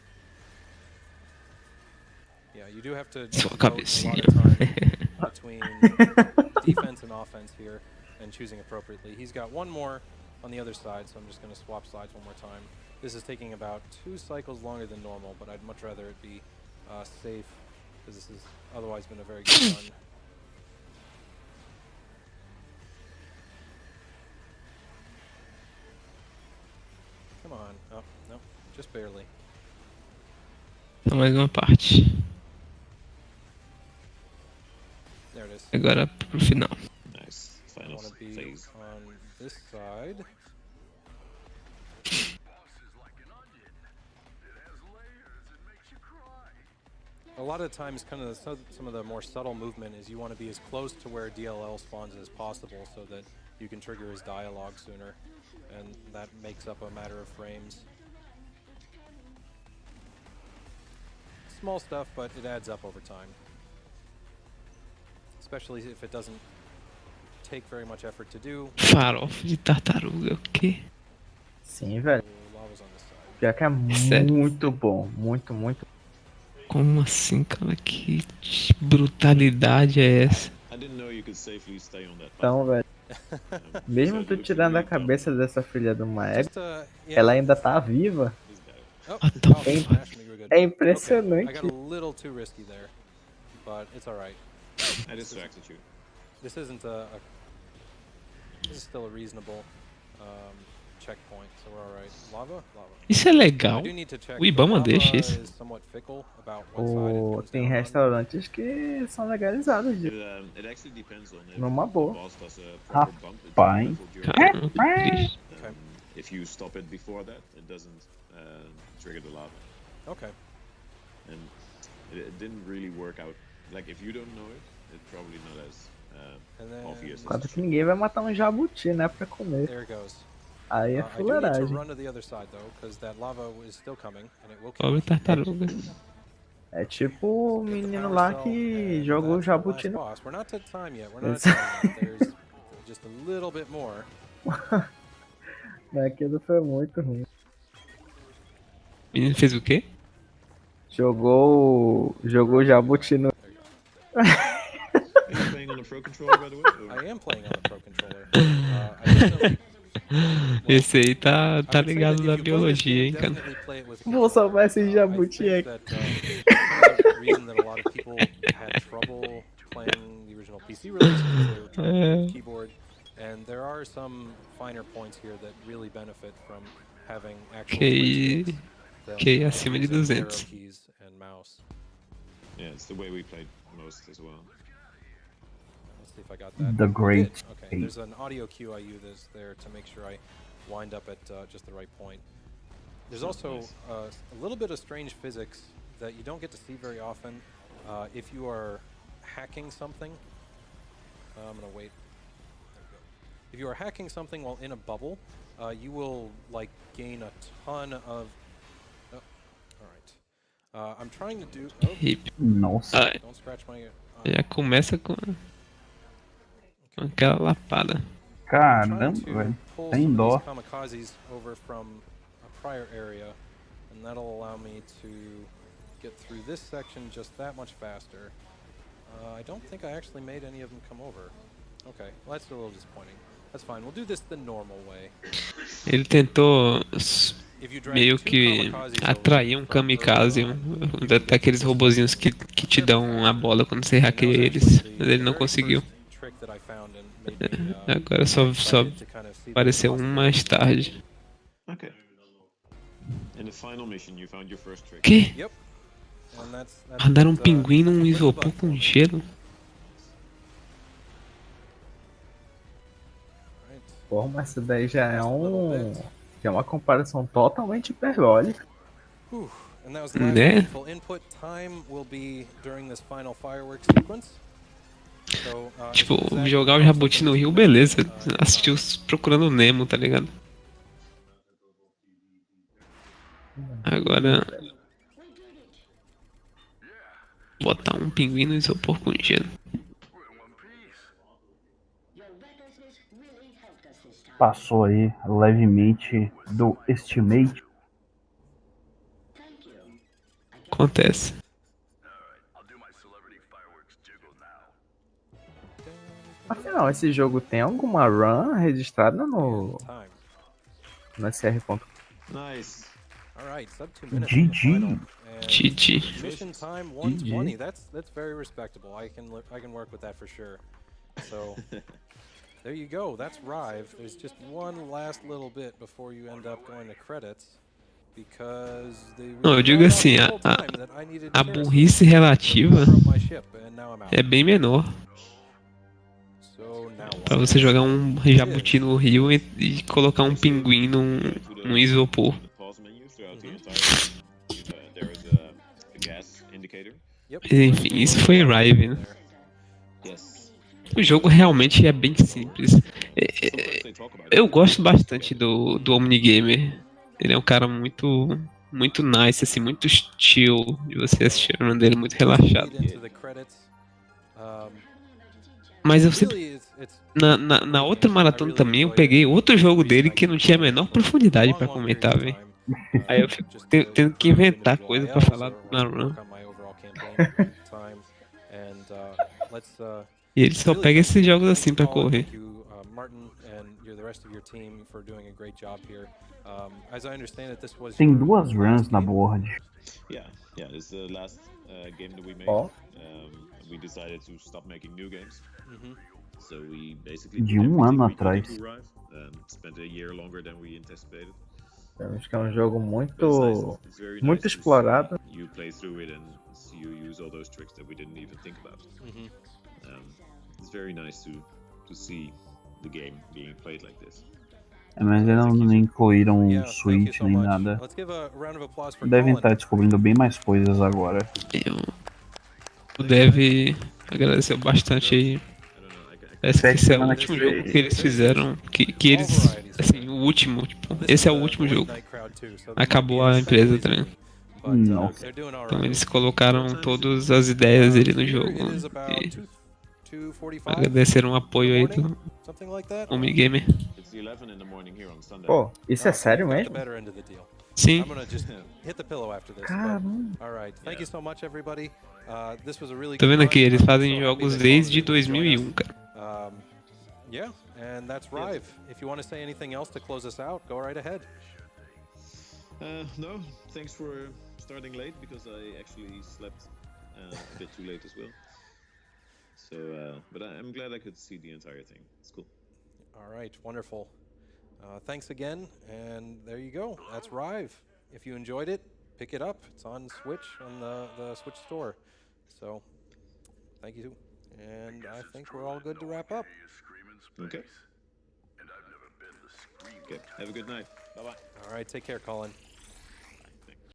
Sua cabecinha. Between defense and offense here and choosing appropriately. He's got one more on the other side, so I'm just going to swap sides one more time. This is taking about 2 cycles longer than normal, but I'd much rather it be safe, because this has otherwise been a very good run. Come on. Oh, no, just barely. Só mais uma parte. There it is. Agora pro final. Nice. Final phase. On this side. A lot of times, kind of some of the more subtle movement is you want to be as close to where DLL spawns as possible, so that you can trigger his dialogue sooner, and that makes up a matter of frames. Small stuff, but it adds up over time. Especially if it doesn't take very much effort to do. Farofa de tartaruga, o quê? Sim, velho. Pior que é muito bom. Muito, muito. Como assim, cara? Que brutalidade é essa? Então, velho. Mesmo tu tirando a cabeça dessa filha de uma égua, ela ainda tá viva. É impressionante. I got a little too risky there, but it's all right. I distracted you. This isn't this is still a reasonable checkpoint, so we're alright. Lava? Lava. Isso é legal. I do need to check. O Ibama The deixa lava isso. is somewhat fickle about what side it comes Tem down on. restaurantes que são legalizados de It actually depends on if numa the boa. boss does a proper bump into the Rapaz. level during Caramba, que triste. Okay. If you stop it before that, it doesn't trigger the lava. Okay. And it didn't really work out. Like, if you don't know it, it's probably not as And then obvious as Quase it que should. ninguém vai matar um jabuti, né, pra comer. there it goes. Aí é I do need to fuleiragem. run to the other side though, because that lava is still coming, and it will Pobre keep tartaruga. É tipo o Get the menino power lá cell, que and jogou o that's the last jabuti no... boss. We're not at time yet. We're not at time yet. There's just a little bit more. Aquilo foi muito ruim. O menino fez o quê? Jogou o jabuti no... Are you playing on a pro controller, by the way? Or? I am playing on the pro controller. I definitely, Esse aí tá I would say ligado that na if you play this biologia, hein, game, cara. definitely play it with a Vou salvar esse I jabuti think aqui. that kind of the reason that a lot of people had trouble playing the original PC release is they were trying to play with keyboard, and there are some finer points here that really benefit from having actual QI twitch than, QI acima de using 200. arrow keys and mouse. Yeah, it's the way we played most as well. Let's see if I got that. The I did. Great Okay, Eight. there's an audio cue I use there to make sure I wind up at just the right point. There's also a little bit of strange physics that you don't get to see very often. If you are hacking something, I'm gonna wait. There we go. If you are hacking something while in a bubble, you will like gain a ton of. Oh, all right. I'm trying to do. Oh, Hip. Nossa. Ah, don't scratch my. já começa com aquela lapada. I'm Caramba, trying to velho. pull Sem some dó. of these kamikazes over from a prior area, and that'll allow me to get through this section just that much faster. I don't think I actually made any of them come over. Okay, well that's a little disappointing. That's fine, we'll do this the normal way. Ele tentou If you drag meio two que kamikazes atrair over um from kamikaze, early on, daqueles robozinhos que te dão a bola quando você and that hackeia was eles, actually mas the ele não very conseguiu. first trick that I found and made me, Agora só excited to kind of see the apareceu um mais tarde. Okay. In the final mission, you found your first trick. Que? Yep. And that's Mandaram um what, pinguim num clicked the isopor button for com me. gelo? Right. Porra, mas isso daí já é uma comparação totalmente hiperbólica. Whew. And that was the last Né? meaningful input. Time will be during this final fireworks sequence. So, Tipo, as soon as that jogar o comes up Jabuti in no this Rio, window, beleza. it's Assistiu time. Procurando Nemo, tá ligado? Agora. Botar um pinguim no isopor com gelo. Passou aí levemente do estimate. Acontece. Afinal, esse jogo tem alguma run registrada no Time. SR. Nice. All right, sub 2 minutes. on the GG. final, and GG. Mission time 120. That's very respectable. I can work with that for sure. So there you go. That's RIVE. There's just one last little bit before you end up going to credits. Because Não, eu digo assim, a burrice relativa é bem menor. Pra você jogar um jabuti no rio e colocar um pinguim num isopor. Enfim, isso foi RIVE, né? O jogo realmente é bem simples. Eu gosto bastante do Omnigamer. Ele é um cara muito nice, assim, muito chill de você assistir a run dele, muito relaxado. Mas eu sempre... Na outra maratona também eu peguei outro jogo dele que não tinha a menor profundidade pra comentar, velho. Aí eu fico tendo que inventar coisa pra falar na run. E ele só pega esses jogos assim pra correr. Tem duas runs na board. Yeah, this is the last game that we made. Oh. We decided to stop making new games. De um ano atrás. Acho que é um jogo muito explorado. Mas eles não incluíram um Switch nem nada. Devem estar descobrindo bem mais coisas agora. O Dev agradeceu bastante aí. Parece que esse é o último jogo que eles fizeram. Que eles. Assim, o último. Tipo, esse é o último jogo. Acabou a empresa também. Nossa. Então eles colocaram todas as ideias dele no jogo. E agradeceram o apoio aí do Omnigamer. Pô, isso é sério mesmo? Sim. Caramba. Tá vendo aqui? Eles fazem jogos desde 2001, cara. Yeah, and that's RIVE. If you want to say anything else to close us out, go right ahead. No, thanks for starting late because I actually slept a bit too late as well. So, but I'm glad I could see the entire thing. It's cool. All right, wonderful. Thanks again, and there you go. That's RIVE. If you enjoyed it, pick it up. It's on Switch, on the Switch store. So, thank you. And I think we're all good to wrap up. Okay. Okay. Have a good night. Bye-bye. All right, take care, Colin.